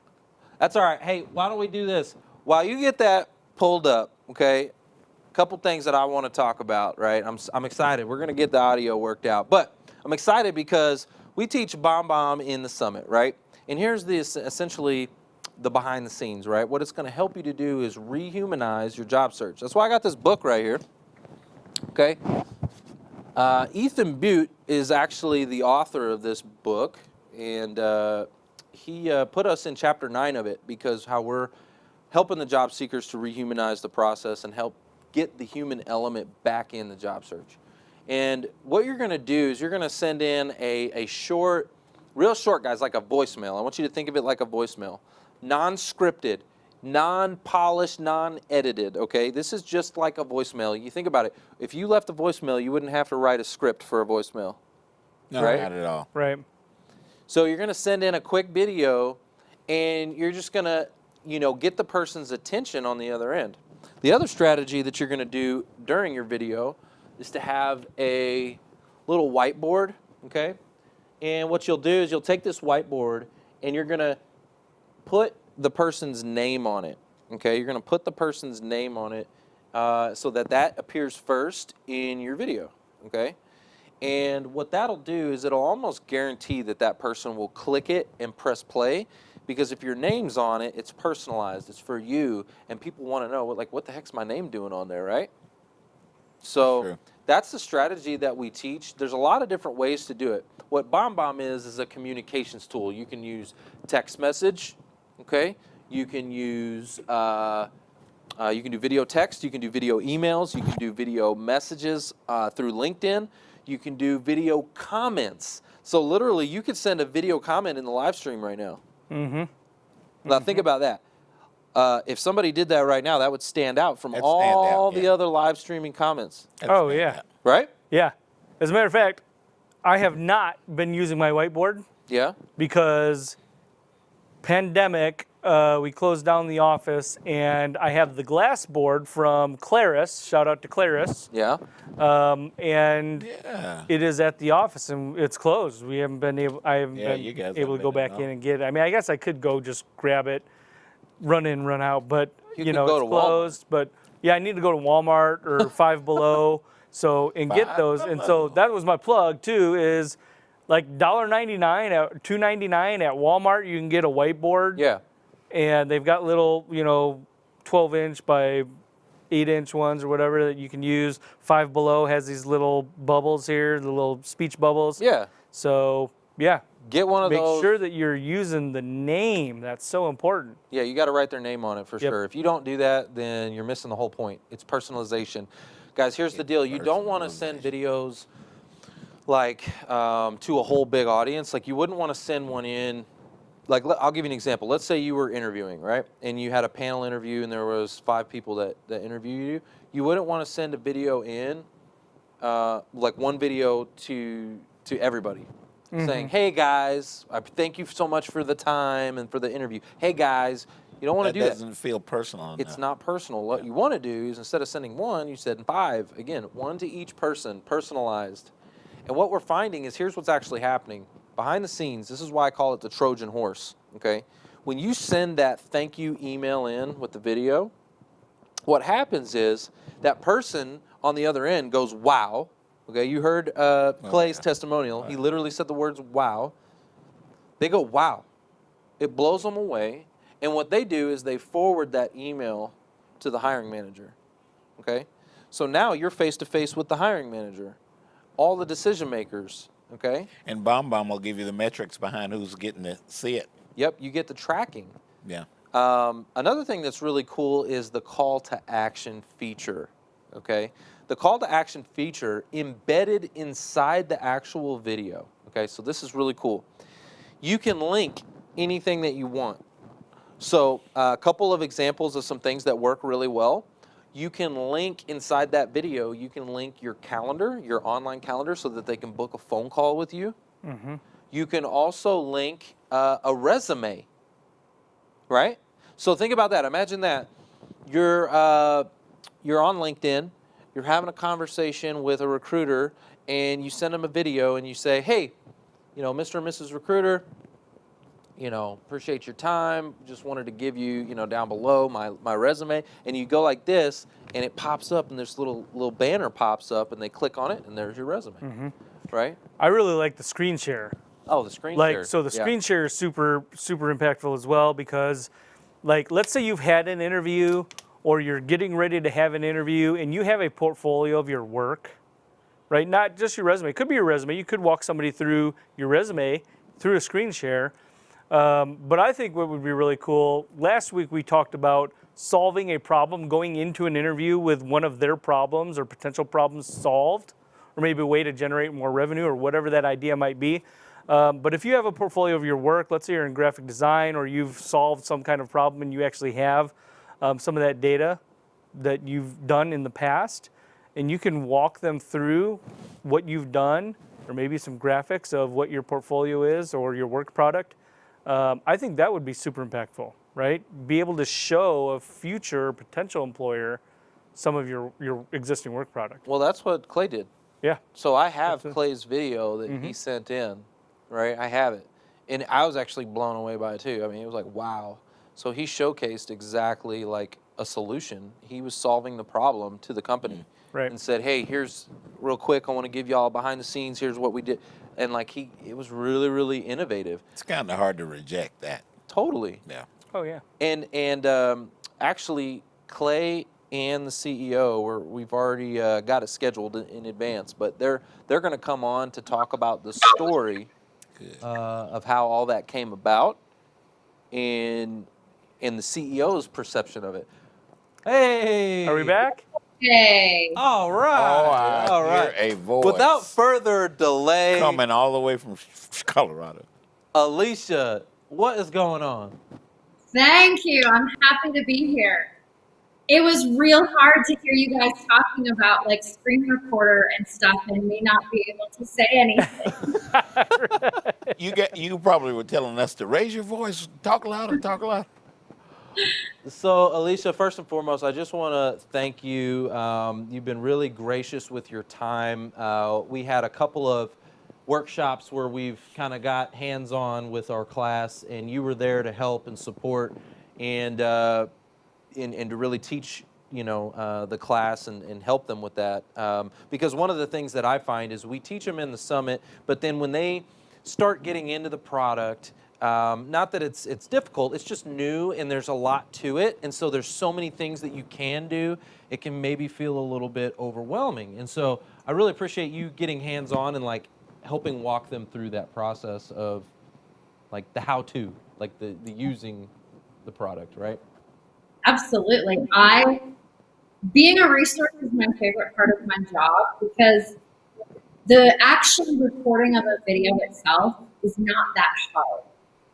That's all right. Hey, why don't we do this? While you get that pulled up, okay, a couple things that I want to talk about, right? I'm excited. We're going to get the audio worked out. But I'm excited because we teach BombBomb in the summit, right? And here's essentially the behind the scenes, right? What it's going to help you to do is rehumanize your job search. That's why I got this book right here, okay? Ethan Butte is actually the author of this book, and he put us in chapter 9 of it because how we're helping the job seekers to rehumanize the process and help get the human element back in the job search. And what you're going to do is you're going to send in a short, real short, guys, like a voicemail. I want you to think of it like a voicemail. Non-scripted, non-polished, non-edited, okay? This is just like a voicemail. You think about it. If you left a voicemail, you wouldn't have to write a script for a voicemail. No, right? not at all. Right. So you're going to send in a quick video, and you're just going to, get the person's attention on the other end. The other strategy that you're going to do during your video is to have a little whiteboard, okay? And what you'll do is you'll take this whiteboard and you're going to put the person's name on it, okay? You're going to put the person's name on it so that appears first in your video, okay? And what that'll do is it'll almost guarantee that person will click it and press play, because if your name's on it, it's personalized, it's for you, and people want to know, what the heck's my name doing on there, right? So that's the strategy that we teach. There's a lot of different ways to do it. What BombBomb is a communications tool. You can use text message, okay? You can use, you can do video text, you can do video emails, you can do video messages through LinkedIn. You can do video comments. So literally, you could send a video comment in the live stream right now. Mm-hmm. Now think about that. If somebody did that right now, that would stand out from all the other live streaming comments. Oh, yeah. Right? Yeah. As a matter of fact, I have not been using my whiteboard. Yeah. Because pandemic, we closed down the office, and I have the glass board from Claris. Shout out to Claris. Yeah. And it is at the office, and it's closed. We haven't been able. I haven't you been guys able to go back in and get it. I mean, I guess I could go just grab it, run in, run out, but You you could know go it's to Walmart. closed. But yeah, I need to go to Walmart or Five Below, and get those. And so that was my plug too. Is like $1.99 at $2.99 at Walmart. You can get a whiteboard. Yeah. And they've got little, 12-inch by 8-inch ones or whatever that you can use. Five Below has these little bubbles here, the little speech bubbles. Yeah. So, yeah. Get one of those. Make sure that you're using the name. That's so important. Yeah, you got to write their name on it for sure. If you don't do that, then you're missing the whole point. It's personalization. Guys, here's the deal. You don't want to send videos like to a whole big audience. Like you wouldn't want to send one in. Like, I'll give you an example. Let's say you were interviewing, right? And you had a panel interview and there was 5 people that interviewed you. You wouldn't want to send a video in, like one video to everybody. Saying, hey guys, I thank you so much for the time and for the interview. Hey guys, you don't want to do that. That doesn't feel personal enough. It's not personal. What you want to do is instead of sending one, you send 5. Again, 1 to each person, personalized. And what we're finding is here's what's actually happening. Behind the scenes, this is why I call it the Trojan horse, okay? When you send that thank you email in with the video, what happens is that person on the other end goes, wow. Okay, you heard Clay's testimonial. He literally said the words, wow. They go, wow. It blows them away. And what they do is they forward that email to the hiring manager, okay? So now you're face-to-face with the hiring manager, all the decision makers, okay? And BombBomb will give you the metrics behind who's getting to see it. Yep, you get the tracking. Yeah. Another thing that's really cool is the call to action feature, okay? The call to action feature embedded inside the actual video, okay? So this is really cool. You can link anything that you want. So a couple of examples of some things that work really well. You can link inside that video, you can link your calendar, your online calendar, so that they can book a phone call with you. Mm-hmm. You can also link a resume, right? So think about that. Imagine that. You're on LinkedIn, you're having a conversation with a recruiter, and you send them a video and you say, hey, Mr. and Mrs. Recruiter, appreciate your time. Just wanted to give you, down below my resume. And you go like this, and it pops up, and this little banner pops up, and they click on it, and there's your resume, right? I really like the screen share. Oh, the screen share. So the screen share is super, super impactful as well because, let's say you've had an interview or you're getting ready to have an interview, and you have a portfolio of your work, right? Not just your resume. It could be your resume. You could walk somebody through your resume through a screen share. But I think what would be really cool, last week we talked about solving a problem, going into an interview with one of their problems or potential problems solved, or maybe a way to generate more revenue or whatever that idea might be. But if you have a portfolio of your work, let's say you're in graphic design or you've solved some kind of problem and you actually have some of that data that you've done in the past, and you can walk them through what you've done, or maybe some graphics of what your portfolio is or your work product, I think that would be super impactful, right? Be able to show a future potential employer some of your existing work product. Well, that's what Clay did. Yeah. So I have Clay's video that he sent in, right? I have it. And I was actually blown away by it too. I mean, it was like, wow. So he showcased exactly like a solution. He was solving the problem to the company. Right. And said, hey, here's real quick, I want to give y'all behind the scenes, here's what we did. And like it was really, really innovative. It's kind of hard to reject that. Totally. Yeah. Oh, yeah. And actually, Clay and the CEO, we've already got it scheduled in advance, but they're going to come on to talk about the story of how all that came about and the CEO's perception of it. Hey! Are we back? Hey. All right. Oh, all right. A voice Without further delay, coming all the way from Colorado. Alicia, what is going on? Thank you. I'm happy to be here. It was real hard to hear you guys talking about like screen recorder and stuff and me not be able to say anything. You probably were telling us to raise your voice, talk louder, talk louder. So, Alicia, first and foremost, I just want to thank you. You've been really gracious with your time. We had a couple of workshops where we've kind of got hands-on with our class, and you were there to help and support and to really teach, the class and help them with that. Because one of the things that I find is we teach them in the summit, but then when they start getting into the product, not that it's difficult, it's just new and there's a lot to it. And so there's so many things that you can do, it can maybe feel a little bit overwhelming. And so I really appreciate you getting hands-on and like helping walk them through that process of like the how-to, like the using the product, right? Absolutely. Being a resource is my favorite part of my job because the actual recording of a video itself is not that hard.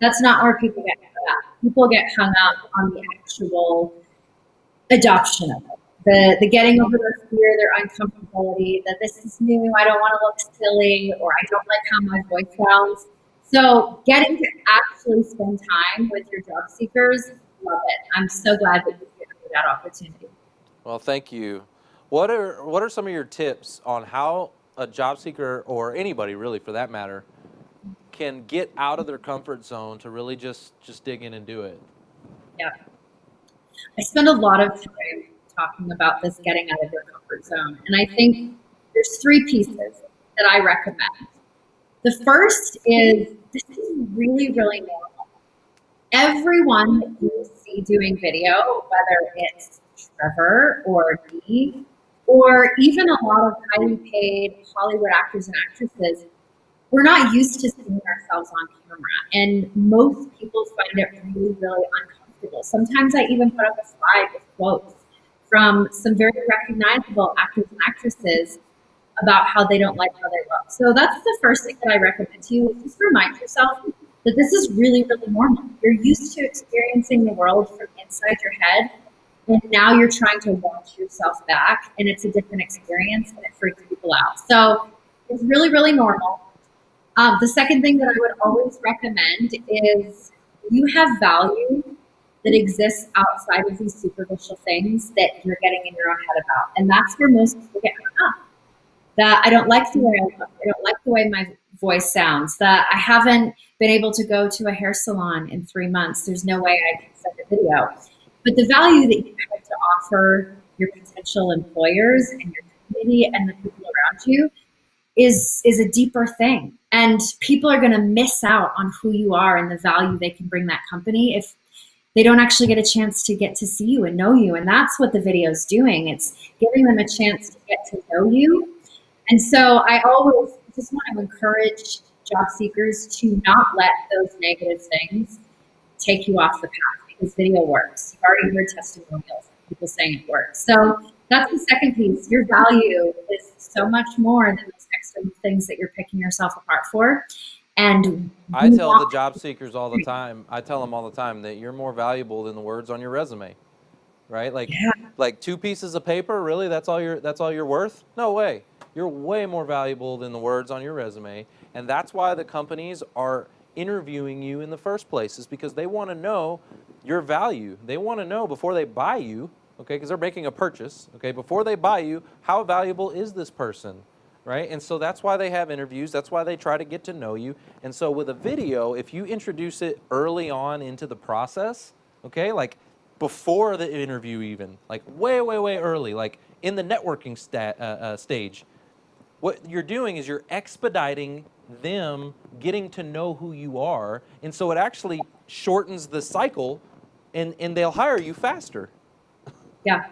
That's not where people get hung up. People get hung up on the actual adoption of it. The getting over their fear, their uncomfortability, that this is new, I don't want to look silly, or I don't like how my voice sounds. So getting to actually spend time with your job seekers, love it. I'm so glad that you gave me that opportunity. Well, thank you. What are some of your tips on how a job seeker, or anybody really for that matter, can get out of their comfort zone to really just dig in and do it? Yeah. I spend a lot of time talking about this getting out of your comfort zone. And I think there's 3 pieces that I recommend. The first is this is really, really normal. Everyone that you see doing video, whether it's Trevor or me, or even a lot of highly paid Hollywood actors and actresses, we're not used to seeing ourselves on camera. And most people find it really, really uncomfortable. Sometimes I even put up a slide with quotes from some very recognizable actors and actresses about how they don't like how they look. So that's the first thing that I recommend to you. Just remind yourself that this is really, really normal. You're used to experiencing the world from inside your head, and now you're trying to watch yourself back, and it's a different experience, and it freaks people out. So it's really, really normal. The second thing that I would always recommend is you have value that exists outside of these superficial things that you're getting in your own head about. And that's where most people get hung up. That I don't like the way I look. I don't like the way my voice sounds. That I haven't been able to go to a hair salon in 3 months. There's no way I can send a video. But the value that you have to offer your potential employers and your community and the people around you is a deeper thing. And people are going to miss out on who you are and the value they can bring that company if they don't actually get a chance to get to see you and know you. And that's what the video is doing. It's giving them a chance to get to know you. And so I always just want to encourage job seekers to not let those negative things take you off the path, because video works. You've already heard testimonials, people saying it works. So That's the second piece. Your value is so much more than those external things that you're picking yourself apart for. And I tell the job seekers all the time, I tell them all the time that you're more valuable than the words on your resume, right? Like 2 pieces of paper, really? That's all you're worth? No way. You're way more valuable than the words on your resume. And that's why the companies are interviewing you in the first place, is because they want to know your value. They want to know before they buy you, okay, because they're making a purchase, okay, before they buy you, how valuable is this person? Right? And so that's why they have interviews. That's why they try to get to know you. And so with a video, if you introduce it early on into the process, okay, like before the interview even, like way, way, way early, like in the networking stage, what you're doing is you're expediting them getting to know who you are. And so it actually shortens the cycle and they'll hire you faster. Yeah.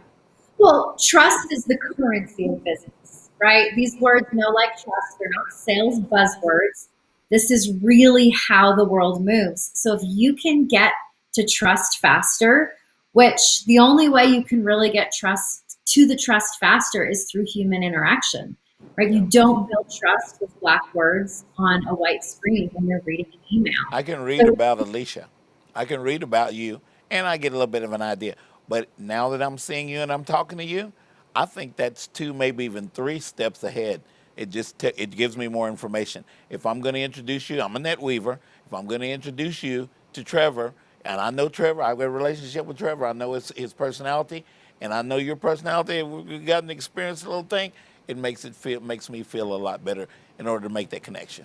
Well, trust is the currency of business, right? These words, know, like, trust, they're not sales buzzwords. This is really how the world moves. So if you can get to trust faster, which the only way you can really get the trust faster is through human interaction, right? You don't build trust with black words on a white screen when you're reading an email. I can read about Alicia. I can read about you, and I get a little bit of an idea. But now that I'm seeing you and I'm talking to you, I think that's 2, maybe even 3 steps ahead. It just it gives me more information. If I'm going to introduce you, I'm a net weaver. If I'm going to introduce you to Trevor, and I know Trevor, I've got a relationship with Trevor. I know his personality, and I know your personality. We've got an experience, a little thing. It makes me feel a lot better in order to make that connection.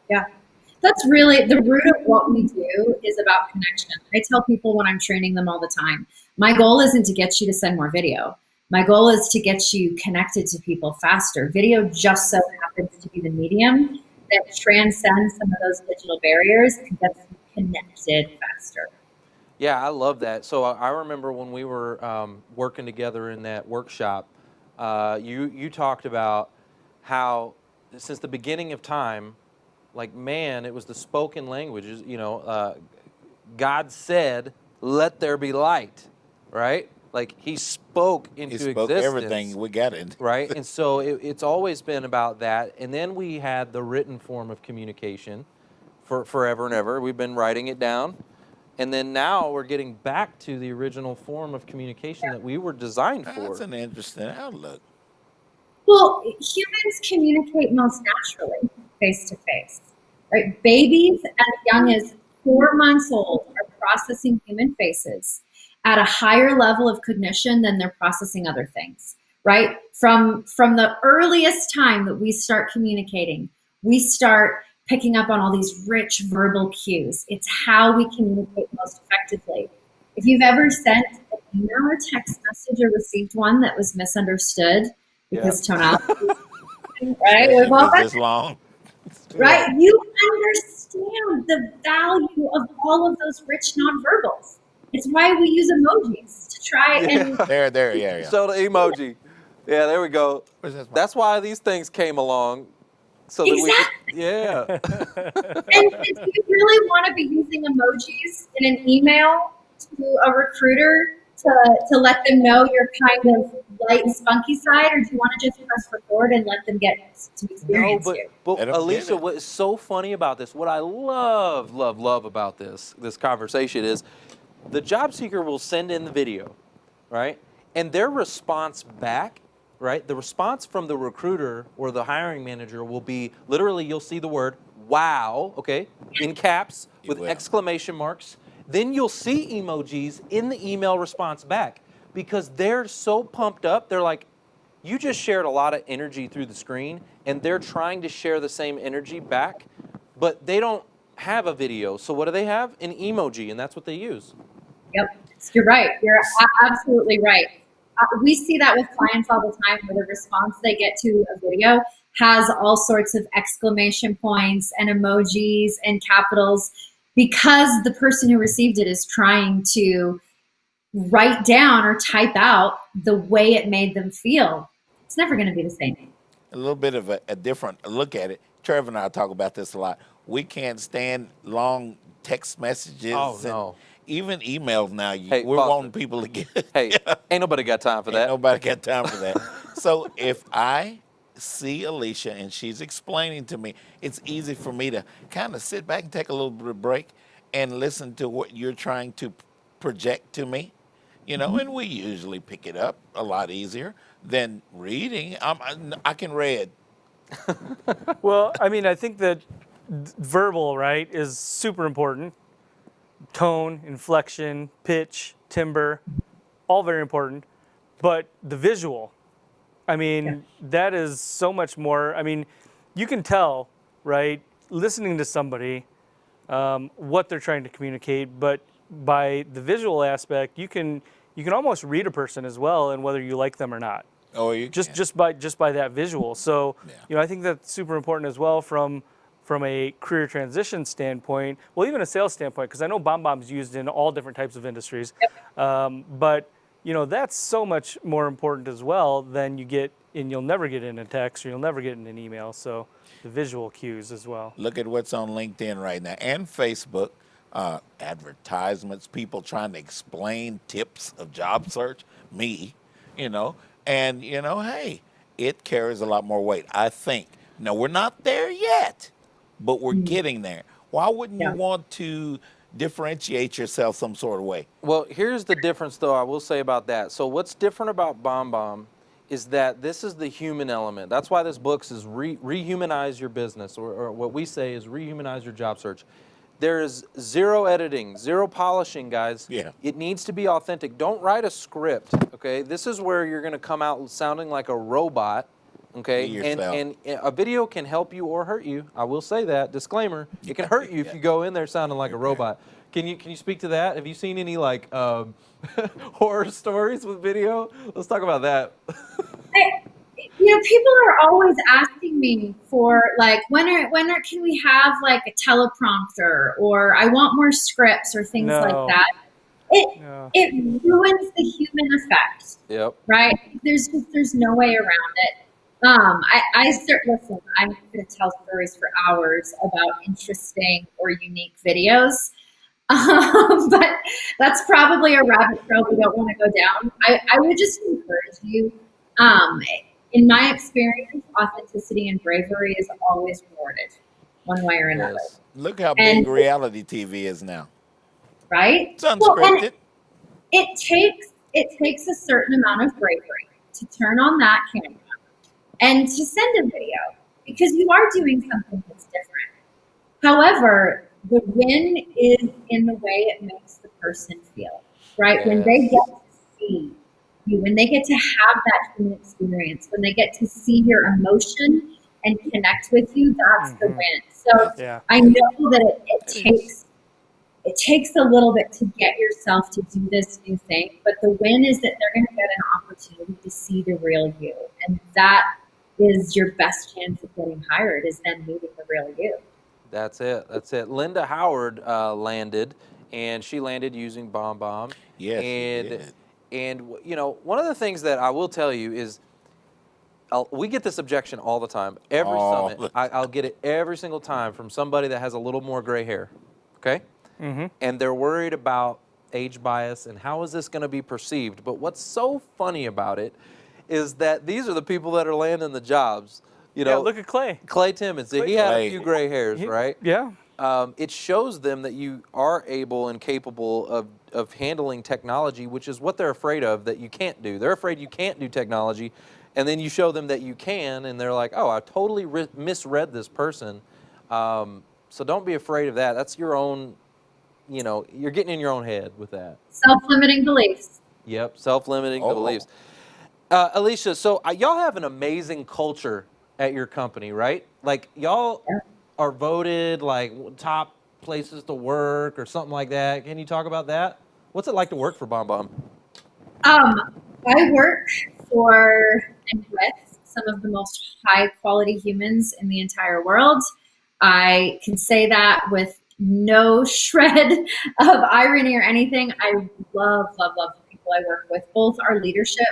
Yeah. That's really the root of what we do, is about connection. I tell people when I'm training them all the time, my goal isn't to get you to send more video. My goal is to get you connected to people faster. Video just so happens to be the medium that transcends some of those digital barriers and gets you connected faster. Yeah, I love that. So I remember when we were working together in that workshop, you talked about how since the beginning of time, like, man, it was the spoken language. God said, "Let there be light," right? Like, he spoke into existence. He spoke everything. We got it. Right? And so it's always been about that. And then we had the written form of communication for forever and ever. We've been writing it down. And then now we're getting back to the original form of communication that we were designed for. That's an interesting outlook. Well, humans communicate most naturally face to face, right? Babies as young as 4 months old are processing human faces at a higher level of cognition than they're processing other things, right? From the earliest time that we start communicating, we start picking up on all these rich verbal cues. It's how we communicate most effectively. If you've ever sent an email or text message or received one that was misunderstood because tonality, right? We've all got this long. Right? You understand the value of all of those rich nonverbals. It's why we use emojis to try and... Yeah. So the emoji. Yeah, there we go. That's why these things came along. So that exactly. Yeah. And if you really want to be using emojis in an email to a recruiter to let them know your kind of light and spunky side, or do you want to just press record and let them get to experience you? But Alicia, what is so funny about this, what I love about this conversation is the job seeker will send in the video, right? And their response back, right? The response from the recruiter or the hiring manager will be literally, you'll see the word wow, okay, in caps with exclamation marks. Then you'll see emojis in the email response back because they're so pumped up. They're like, you just shared a lot of energy through the screen, and they're trying to share the same energy back, but they don't have a video. So what do they have? An emoji, and that's what they use. Yep, you're right. You're absolutely right. We see that with clients all the time where the response they get to a video has all sorts of exclamation points and emojis and capitals because the person who received it is trying to write down or type out the way it made them feel. It's never going to be the same. A little bit of a different look at it. Trevor and I talk about this a lot. We can't stand long text messages. Oh, no. even emails now, Hey, we're Foster. wanting people to get. Hey, ain't nobody got time for Ain't that. nobody got time for that. So if I see Alicia and she's explaining to me, it's easy for me to kind of sit back and take a little bit of break and listen to what you're trying to project to me. And we usually pick it up a lot easier than reading. I can read. Well, I mean, I think that verbal, right, is super important. Tone, inflection, pitch, timbre, all very important. But the visual, I mean, that is so much more. I mean, you can tell, right, listening to somebody, what they're trying to communicate, but by the visual aspect, you can almost read a person as well, and whether you like them or not. Oh, you Just by that visual. So, I think that's super important as well from a career transition standpoint. Well, even a sales standpoint, because I know BombBomb's used in all different types of industries. But that's so much more important as well than you get, and you'll never get in a text or you'll never get in an email. So the visual cues as well. Look at what's on LinkedIn right now and Facebook. Advertisements, people trying to explain tips of job search, me, and hey, it carries a lot more weight, I think. No, we're not there yet, but we're getting there. Why wouldn't you want to differentiate yourself some sort of way? Well, here's the difference, though, I will say about that. So what's different about BombBomb is that this is the human element. That's why this book is Rehumanize Your Business, or what we say is Rehumanize Your Job Search. There is zero editing, zero polishing, guys. Yeah. It needs to be authentic. Don't write a script, okay? This is where you're going to come out sounding like a robot, okay? And a video can help you or hurt you. I will say that. Disclaimer, it can hurt you if you go in there sounding like a robot. Can you speak to that? Have you seen any, like, horror stories with video? Let's talk about that. People are always asking me for, like, when can we have, like, a teleprompter, or I want more scripts or things like that. It ruins the human effect. Yep. Right? There's no way around it. Listen, I'm going to tell stories for hours about interesting or unique videos. But that's probably a rabbit trail we don't want to go down. I would just encourage you, in my experience, authenticity and bravery is always rewarded, one way or another. Yes. Look how big reality TV is now. Right? It's unscripted. It takes a certain amount of bravery to turn on that camera and to send a video, because you are doing something that's different. However, the win is in the way it makes the person feel, right? Yes. When they get to see you, when they get to have that human experience, when they get to see your emotion and connect with you, that's the win. So I know that it takes a little bit to get yourself to do this new thing, but the win is that they're going to get an opportunity to see the real you. And that is your best chance of getting hired, is then meeting the real you. That's it. Linda Howard landed, and she landed using BombBomb. Yes, she did. And one of the things that I will tell you is, we get this objection all the time. Every summit, I'll get it every single time from somebody that has a little more gray hair, okay? Mm-hmm. And they're worried about age bias and how is this going to be perceived. But what's so funny about it is that these are the people that are landing the jobs. Look at Clay. Clay Timmons. He had a few gray hairs, right? Yeah. It shows them that you are able and capable of handling technology, which is what they're afraid of, that you can't do. They're afraid you can't do technology, and then you show them that you can, and they're like, oh, I totally misread this person. So don't be afraid of that. That's your own, you're getting in your own head with that. Self-limiting beliefs. Yep, self-limiting beliefs. Alicia, so y'all have an amazing culture at your company, right? Like, y'all are voted like top places to work or something like that. Can you talk about that? What's it like to work for BombBomb? I work for and with some of the most high quality humans in the entire world. I can say that with no shred of irony or anything. I love the people I work with, both our leadership.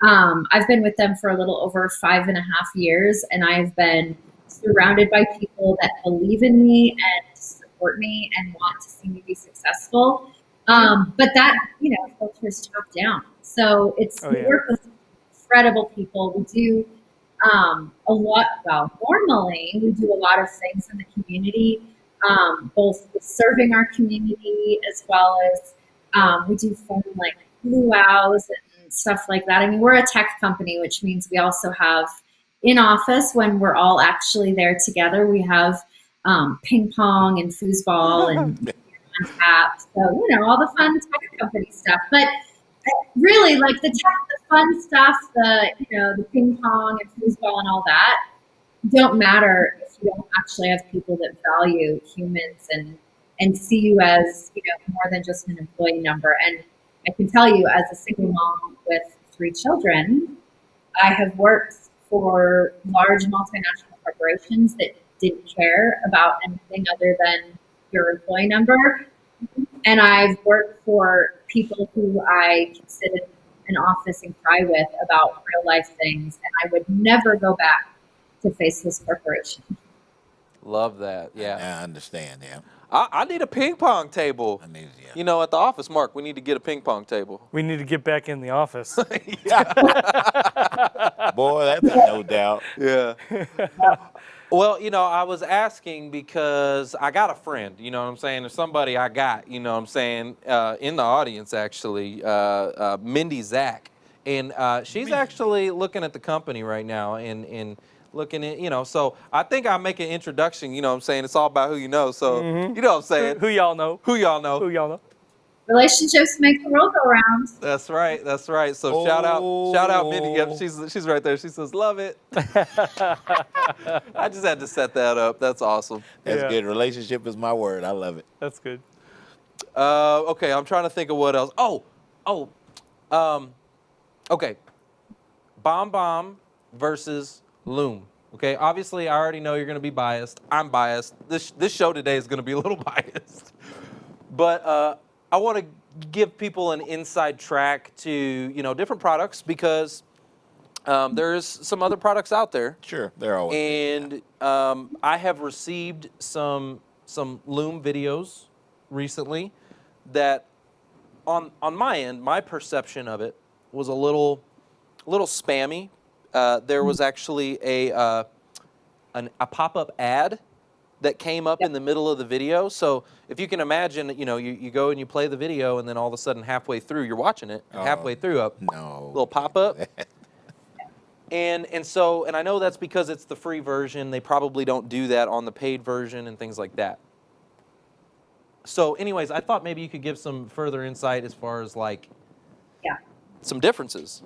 I've been with them for a little over 5.5 years, and I've been surrounded by people that believe in me and support me and want to see me be successful. But that, filters top down. So we work with incredible people. We do a lot. Well, normally we do a lot of things in the community, both with serving our community as well as we do fun like luau's and stuff like that. I mean, we're a tech company, which means we also have in office when we're all actually there together. We have ping pong and foosball and on tap. So all the fun tech company stuff, but. Really, like the fun stuff, the ping pong and foosball and all that, don't matter if you don't actually have people that value humans and see you as more than just an employee number. And I can tell you, as a single mom with 3 children, I have worked for large multinational corporations that didn't care about anything other than your employee number. And I've worked for people who I could sit in an office and cry with about real life things, and I would never go back to faceless corporation. Love that. Yeah. I understand. Yeah. I need a ping pong table. I need. Yeah. You know, at the office, Mark, we need to get a ping pong table. We need to get back in the office. Boy, that's a no doubt. Yeah. Well, I was asking because I got a friend, you know what I'm saying? There's somebody I got, you know what I'm saying, in the audience, actually, Mindy Zach. And she's actually looking at the company right now and looking at, so I think I'll make an introduction, you know what I'm saying? It's all about who you know. So, you know what I'm saying? Who y'all know? Who y'all know? Who y'all know? Relationships make the world go round. That's right. That's right. So shout out Mindy. Yep, she's right there. She says, love it. I just had to set that up. That's awesome. That's good. Relationship is my word. I love it. That's good. Okay, I'm trying to think of what else. Okay. Bomb versus Loom. Okay, obviously I already know you're going to be biased. I'm biased. This show today is going to be a little biased. But I want to give people an inside track to, different products because there's some other products out there. Sure, there always. And I have received some Loom videos recently that on my end, my perception of it was a little spammy. There was actually a pop-up ad that came up in the middle of the video. So if you can imagine, you go and you play the video, and then all of a sudden halfway through you're watching it, and halfway through a little pop-up. And I know that's because it's the free version. They probably don't do that on the paid version and things like that. So anyways, I thought maybe you could give some further insight as far as some differences.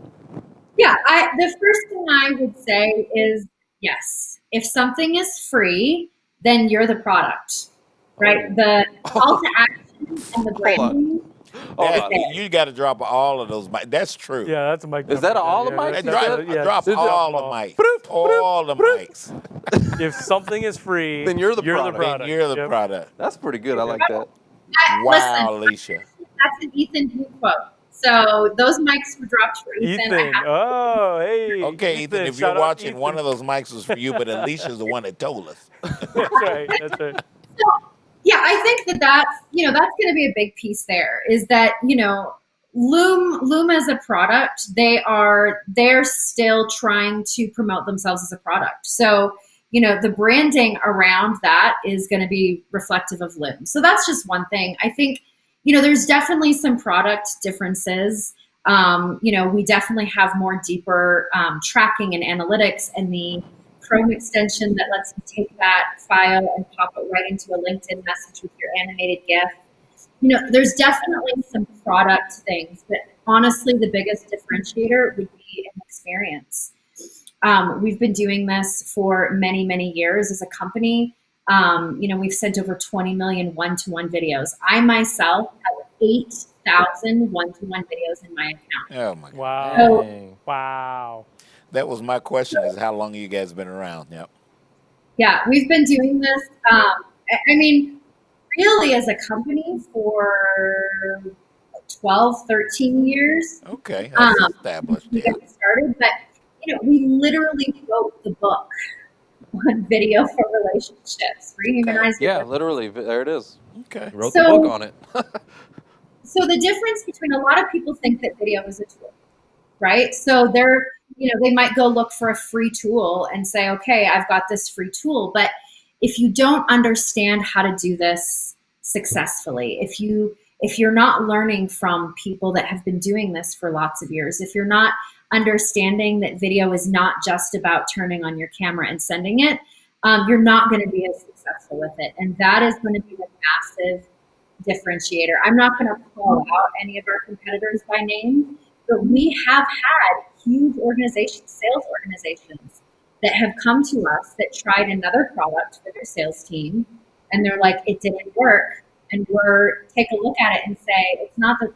Yeah, the first thing I would say is yes. If something is free, then you're the product, right? The call to action and the branding. You got to drop all of those mics. That's true. Yeah, that's a mic. Is that all the mics? Drop all the mics. All the mics. If something is free, then you're the product. Then you're the product. That's pretty good. I like that. Wow, Alicia. That's an Ethan Hu quote. So those mics were dropped for Ethan. Oh, hey. Okay, Ethan, if you're watching, one of those mics was for you, but Alicia's the one that told us. That's right. That's right. So, yeah, I think that's going to be a big piece there is that, Loom as a product, they're still trying to promote themselves as a product. So, the branding around that is going to be reflective of Loom. So that's just one thing. I think, there's definitely some product differences. We definitely have more deeper tracking and analytics, and the Chrome extension that lets you take that file and pop it right into a LinkedIn message with your animated GIF. There's definitely some product things, but honestly, the biggest differentiator would be an experience. We've been doing this for many, many years as a company. We've sent over 20 million one-to-one videos. I myself have 8,000 one-to-one videos in my account. Oh my God. Wow. Wow. That was my question, is how long you guys been around? Yep. Yeah, we've been doing this, really as a company for 12, 13 years. Okay, that's established. We got started, but, we literally wrote the book on video for relationships, rehumanizing. Yeah, literally, there it is. Okay. Wrote the book on it. So the difference between, a lot of people think that video is a tool, right? So they're, they might go look for a free tool and say, okay, I've got this free tool. But if you don't understand how to do this successfully, if you're not learning from people that have been doing this for lots of years, if you're not understanding that video is not just about turning on your camera and sending it, you're not going to be as successful with it. And that is going to be the massive differentiator. I'm not going to call out any of our competitors by name, but we have had huge organizations, sales organizations, that have come to us that tried another product for their sales team, and they're like, it didn't work. And we're take a look at it and say, it's not that,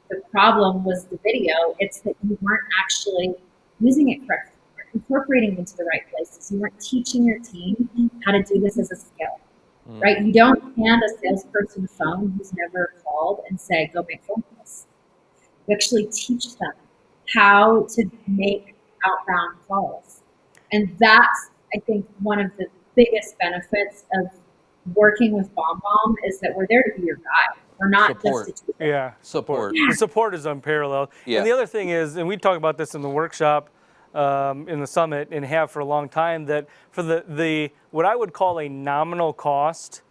the problem was the video, it's that you weren't actually using it correctly, incorporating it into the right places. You weren't teaching your team how to do this as a skill, right? You don't hand a salesperson a phone who's never called and say, go make phone calls. You actually teach them how to make outbound calls. And that's, I think, one of the biggest benefits of working with BombBomb is that we're there to be your guide. We're not Support. just a tool. Yeah, Support. The support is unparalleled. Yeah. And the other thing is, and we talk about this in the workshop, in the summit, and have for a long time, that for the what I would call a nominal cost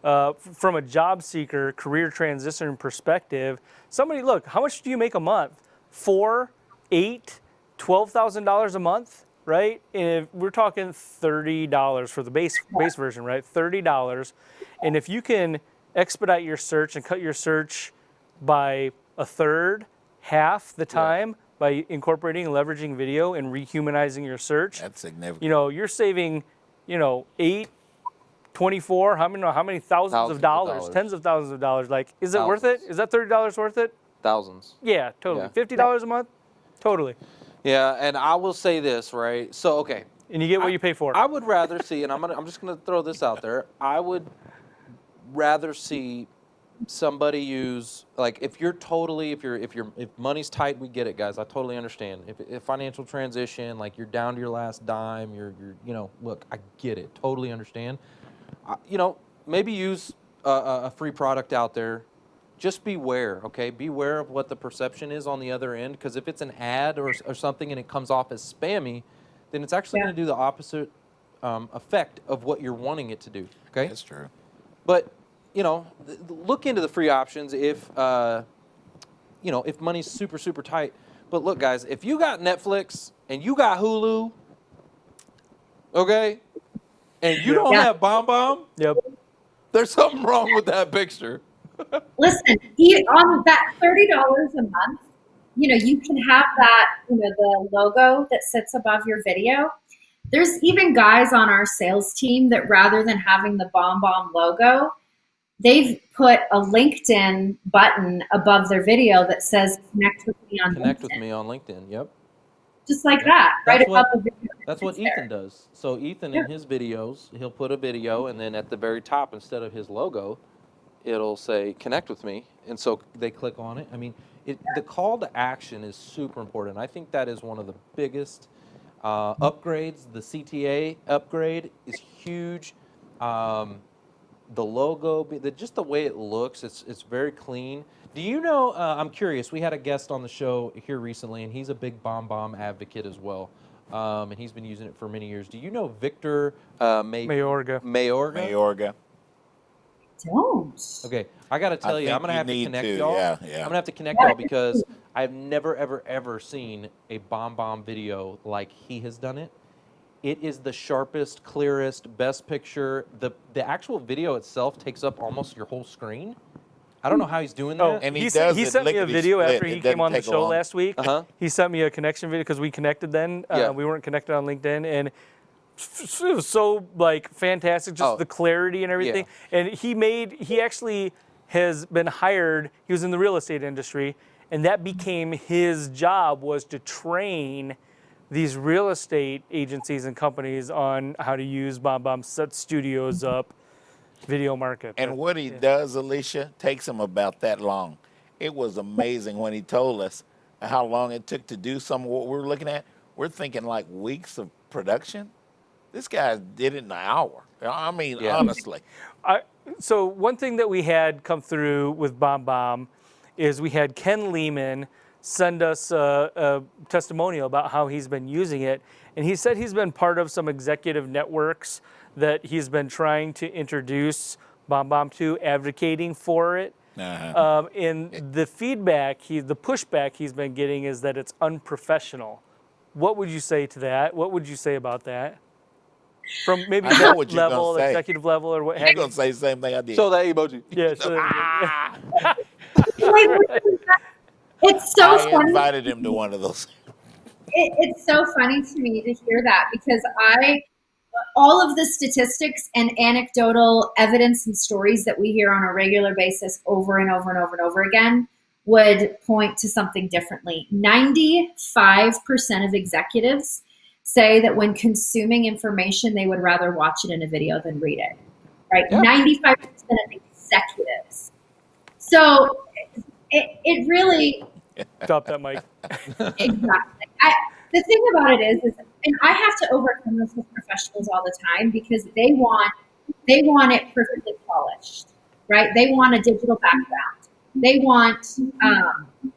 from a job seeker career transition perspective, somebody, look, how much do you make a month? $4,000, $8,000, $12,000 a month, right? And if we're talking $30 for the base version, right? $30, and if you can expedite your search and cut your search by a third, half the time by incorporating and leveraging video and rehumanizing your search. That's significant. You're saving, 8, 24, how many thousands of dollars, tens of thousands of dollars. Like, is it worth it? Is that $30 worth it? Thousands. Yeah, totally. Yeah. $50 a month? Totally. Yeah, and I will say this, right? So, okay. And you get what you pay for. I would rather see, and I'm just gonna throw this out there. I would rather see somebody use, like, if money's tight, we get it, guys. I totally understand. If financial transition, like, you're down to your last dime, you're look, I get it, totally understand. Maybe use a free product out there. Just beware, okay? Beware of what the perception is on the other end, because if it's an ad or something and it comes off as spammy, then it's actually going to do the opposite effect of what you're wanting it to do, okay? That's true. But, look into the free options if money's super, super tight. But look, guys, if you got Netflix and you got Hulu, okay, and you don't have BombBomb, there's something wrong with that picture. Listen, on that $30 a month, you can have that, the logo that sits above your video. There's even guys on our sales team that rather than having the BombBomb logo, they've put a LinkedIn button above their video that says connect with me on LinkedIn. Connect with me on LinkedIn, yep. Just like that, right above the video. That's what Ethan does. So Ethan, in his videos, he'll put a video, and then at the very top, instead of his logo, it'll say connect with me. And so they click on it. I mean, the call to action is super important. I think that is one of the biggest upgrades. The CTA upgrade is huge. The logo, just the way it looks, it's very clean. Do you know, I'm curious, we had a guest on the show here recently, and he's a big BombBomb advocate as well. And he's been using it for many years. Do you know Victor Mayorga? Mayorga. Don't. Okay, I got to tell you, I'm going to have to connect y'all. Yeah. I'm going to have to connect y'all because I've never, ever, ever seen a BombBomb video like he has done it. It is the sharpest, clearest, best picture. The actual video itself takes up almost your whole screen. I don't know how he's doing that. And he sent me a video after he came on the show last week. He sent me a connection video because we connected then. We weren't connected on LinkedIn, and it was so fantastic, just the clarity and everything. Yeah. And he actually has been hired. He was in the real estate industry, and that became his job, was to train these real estate agencies and companies on how to use BombBomb, set studios up, video market. And what he does, Alicia, takes him about that long. It was amazing when he told us how long it took to do some of what we're looking at. We're thinking like weeks of production. This guy did it in an hour. I mean, honestly. So one thing that we had come through with BombBomb is we had Ken Lehman send us a testimonial about how he's been using it. And he said he's been part of some executive networks that he's been trying to introduce BombBomb to, advocating for it. And the feedback, the pushback he's been getting is that it's unprofessional. What would you say to that? What would you say about that? From maybe that level, executive level, or what have you? You're going to say the same thing I did. Show that emoji. Yeah. It's so I funny. invited him to one of those. It's so funny to me to hear that, because all of the statistics and anecdotal evidence and stories that we hear on a regular basis over and over and over and over again would point to something differently. 95% of executives say that when consuming information, they would rather watch it in a video than read it, right? Yeah. 95% of executives. So it really... Drop that mic. Exactly. The thing about it is, and I have to overcome this with professionals all the time, because they want it perfectly polished, right? They want a digital background. They want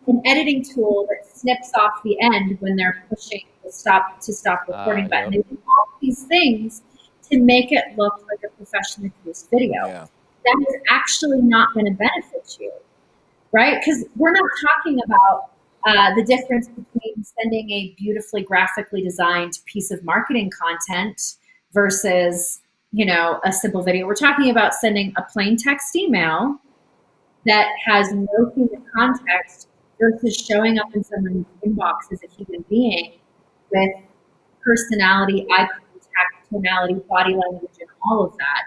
an editing tool that snips off the end when they're pushing the stop recording button. They do all these things to make it look like a professionally produced video. Yeah. That is actually not going to benefit you, right? Because we're not talking about the difference between sending a beautifully graphically designed piece of marketing content versus, a simple video. We're talking about sending a plain text email that has no human context versus showing up in someone's inbox as a human being with personality, eye contact, tonality, body language, and all of that.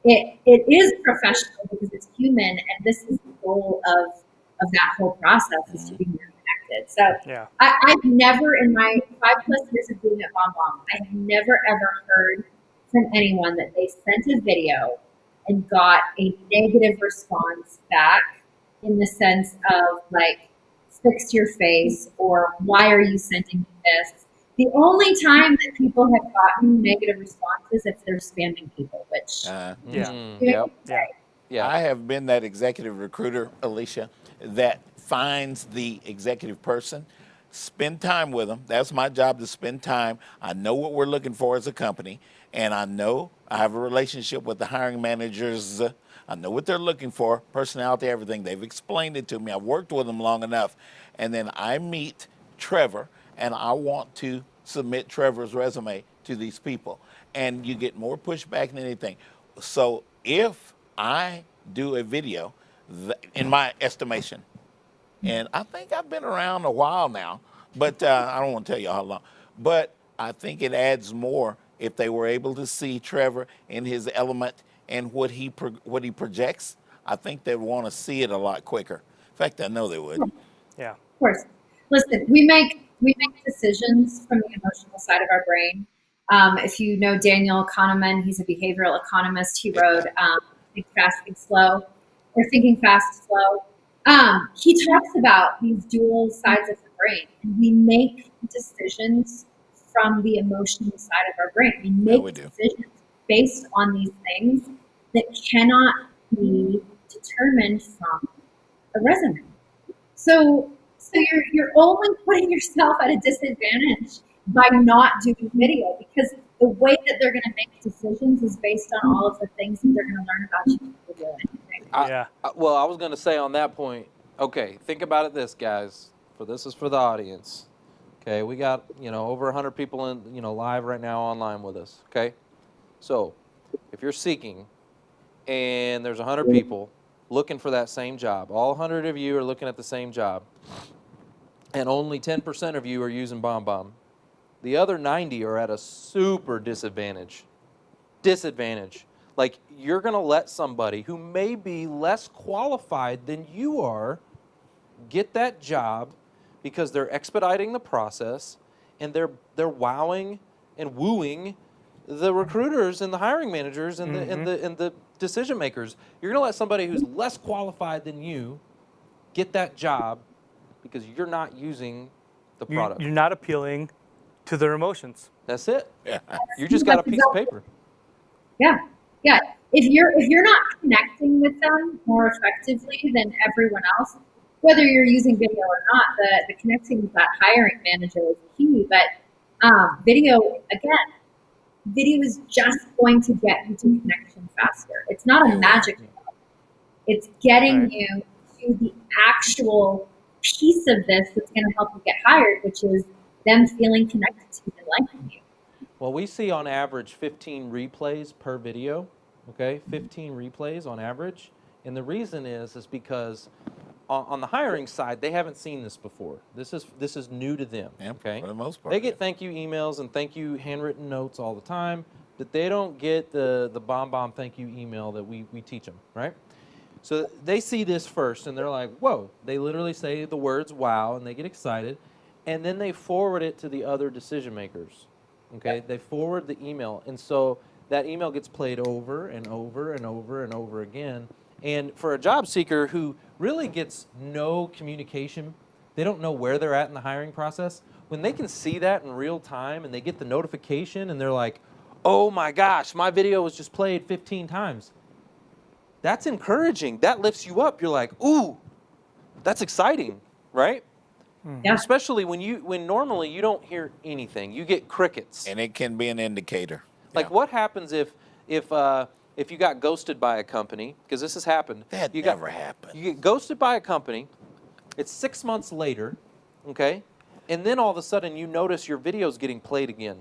It is professional because it's human, and this is the goal of that whole process, is to be more connected. So yeah. I've never, in my 5+ years of doing it BombBomb, I have never ever heard from anyone that they sent a video and got a negative response back, in the sense of like, fix your face, or why are you sending me this? The only time that people have gotten negative responses if they're spamming people, which yeah. I have been that executive recruiter, Alicia, that finds the executive person, spend time with them. That's my job, to spend time. I know what we're looking for as a company, and I know I have a relationship with the hiring managers. I know what they're looking for, personality, everything. They've explained it to me. I've worked with them long enough. And then I meet Trevor, and I want to submit Trevor's resume to these people. And you get more pushback than anything. So if I do a video, in my estimation, and I think I've been around a while now, but I don't want to tell you how long, but I think it adds more if they were able to see Trevor in his element and what he projects. I think they'd want to see it a lot quicker. In fact, I know they would. Yeah. Of course. Listen, we make decisions from the emotional side of our brain. If you know Daniel Kahneman, he's a behavioral economist. He wrote Think Fast, Think Slow, or Thinking Fast, Slow. He talks about these dual sides of the brain, and we make decisions from the emotional side of our brain. We make decisions based on these things that cannot be determined from a resume. So you're only putting yourself at a disadvantage by not doing video, because the way that they're going to make decisions is based on all of the things that they're going to learn about you before doing anything. Well, I was going to say on that point, okay, think about it this, guys. This is for the audience. Okay, we got, over 100 people in, live right now online with us. Okay, so if you're seeking and there's 100 people looking for that same job, all 100 of you are looking at the same job, and only 10% of you are using BombBomb, the other 90 are at a super disadvantage. Like, you're going to let somebody who may be less qualified than you are get that job because they're expediting the process, and they're wowing and wooing the recruiters and the hiring managers and the decision makers. You're going to let somebody who's less qualified than you get that job because you're not using the product. You're not appealing to their emotions. That's it. Yeah. You just got a piece of paper. Yeah. If you're not connecting with them more effectively than everyone else, whether you're using video or not, the connecting with that hiring manager is key. But video, again, video is just going to get you to connection faster. It's not a magic bullet. It's getting you to the actual piece of this that's going to help you get hired, which is them feeling connected to you and liking you. Well, we see on average 15 replays per video, okay? 15 replays on average. And the reason is because on the hiring side, they haven't seen this before. This is new to them, okay? For the most part. They get thank you emails and thank you handwritten notes all the time, but they don't get the bomb thank you email that we teach them, right? So they see this first and they're like, whoa. They literally say the words wow and they get excited. And then they forward it to the other decision makers, okay? They forward the email. And so that email gets played over and over and over and over again. And for a job seeker who really gets no communication, they don't know where they're at in the hiring process, when they can see that in real time and they get the notification and they're like, oh my gosh, my video was just played 15 times. That's encouraging. That lifts you up. You're like, ooh, that's exciting, right? Yeah. Especially when normally you don't hear anything. You get crickets. And it can be an indicator. Like what happens if you got ghosted by a company, because this has happened. That never happened. You get ghosted by a company, it's 6 months later, okay? And then all of a sudden you notice your video's getting played again.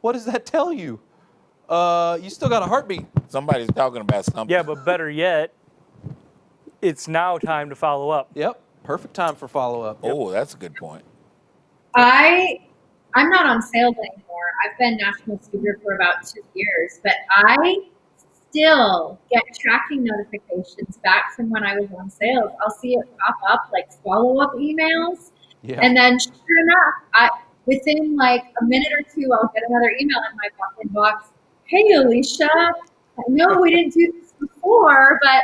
What does that tell you? You still got a heartbeat. Somebody's talking about something. Yeah, but better yet, it's now time to follow up. Yep, perfect time for follow-up. Yep. Oh, that's a good point. I'm not on sales anymore. I've been national speaker for about 2 years, but I still get tracking notifications back from when I was on sales. I'll see it pop up like follow-up emails. Yeah. And then sure enough, within like a minute or two, I'll get another email in my inbox. Hey, Alicia, I know we didn't do this before, but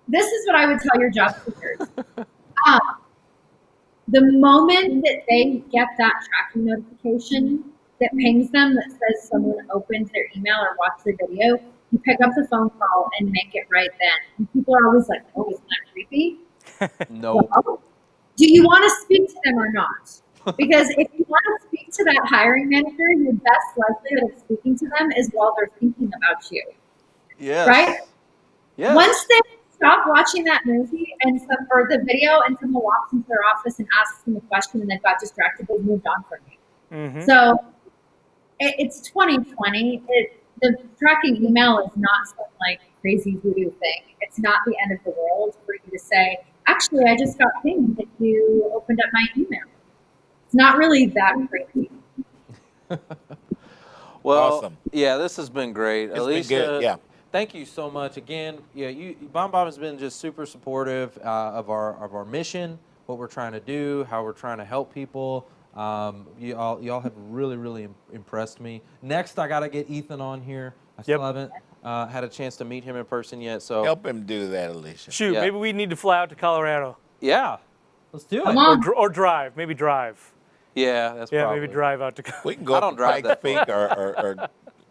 this is what I would tell your job seekers. The moment that they get that tracking notification that pings them that says someone opened their email or watched the video, you pick up the phone call and make it right then. And people are always like, oh, isn't that creepy? No. Well, do you want to speak to them or not? Because if you want to speak to that hiring manager, your best likelihood of speaking to them is while they're thinking about you. Yes. Right? Yes. Once they stop watching that movie or the video and someone walks into their office and asks them a question and they've got distracted, they've moved on from you. Mm-hmm. So it's 2020. The tracking email is not some like crazy voodoo thing. It's not the end of the world for you to say, actually, I just got pinged that you opened up my email. It's not really that crazy. Well, Awesome. yeah, this has been great. It's Alicia, been good, yeah. Thank you so much. Again, yeah, Bomb has been just super supportive of our mission, what we're trying to do, how we're trying to help people. Y'all have really impressed me. Next, I got to get Ethan on here. I still haven't had a chance to meet him in person yet. So help him do that, Alicia. Shoot, maybe we need to fly out to Colorado. Yeah, let's do it. Come on. Or drive. Maybe drive. Yeah, that's probably. Maybe drive out to Colorado. We can go I up don't to drive that Pikes Peak or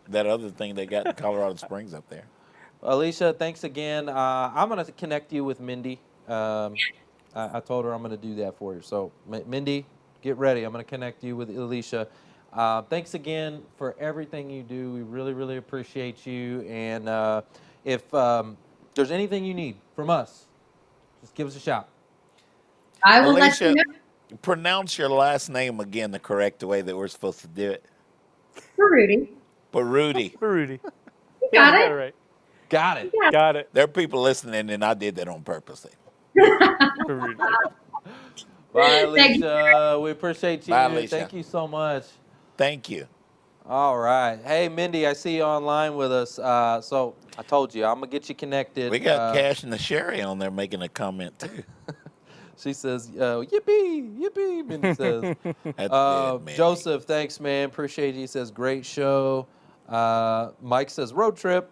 that other thing they got in Colorado Springs up there. Alicia, thanks again. I'm going to connect you with Mindy. I told her I'm going to do that for you. So, Mindy, get ready. I'm going to connect you with Alicia. Thanks again for everything you do. We really appreciate you. And if there's anything you need from us, just give us a shout. I will Alicia, let you know. pronounce your last name again the correct way that we're supposed to do it. Berruti. Berruti. Berruti. You got it. Right. Got it. Yeah. Got it. There are people listening, and I did that on purpose. Berruti. Bye, Thank you. Alicia. We appreciate you. Bye, Alicia. Thank you so much. Thank you. All right. Hey, Mindy, I see you online with us. So I told you, I'm going to get you connected. We got Cash and the Sherry on there making a comment, too. She says, yippee, yippee, Mindy says. That's good, man. Joseph, thanks, man. Appreciate you. He says, great show. Mike says, road trip.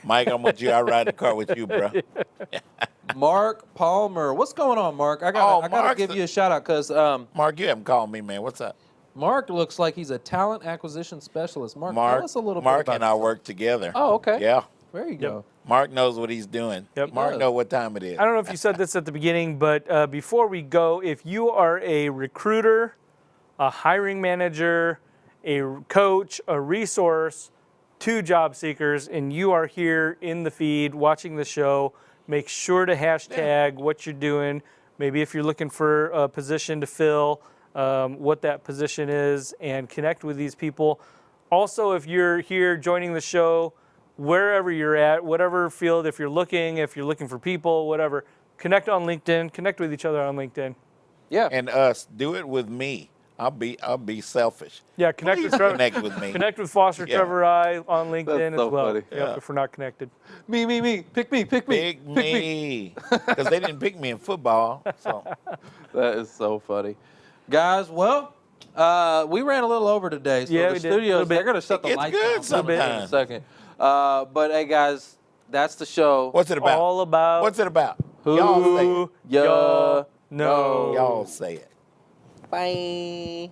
Mike, I'm with you. I ride the car with you, bro. Mark Palmer. What's going on, Mark? I gotta Mark's give you a shout out because Mark, you haven't called me, man. What's up? Mark looks like he's a talent acquisition specialist. Mark, tell us a little bit Mark about and I yourself. work together. Oh, okay. Yeah. There you go. Mark knows what he's doing. Yep. Mark knows what time it is. I don't know if you said this at the beginning, but before we go, if you are a recruiter, a hiring manager, a coach, a resource to job seekers, and you are here in the feed watching the show, make sure to hashtag what you're doing. Maybe if you're looking for a position to fill, what that position is, and connect with these people. Also, if you're here joining the show, wherever you're at, whatever field, if you're looking for people, whatever, connect on LinkedIn, connect with each other on LinkedIn. Yeah. And us, do it with me. I'll be selfish. Yeah, connect Please with Trevor. connect with me. Connect with Foster Yeah. Trevor I on LinkedIn That's so as well. funny. Yep, if we're not connected. Me. Pick me. Pick me. Because they didn't pick me in football. So That is so funny. Guys, well, we ran a little over today. So Yeah, the we did. studios, Little bit. they're going to shut the It's lights good off in a sometimes. second. But, hey, guys, that's the show. what's it about? All about What's it about? Who Y'all say it. ya know. Y'all say it. Bye.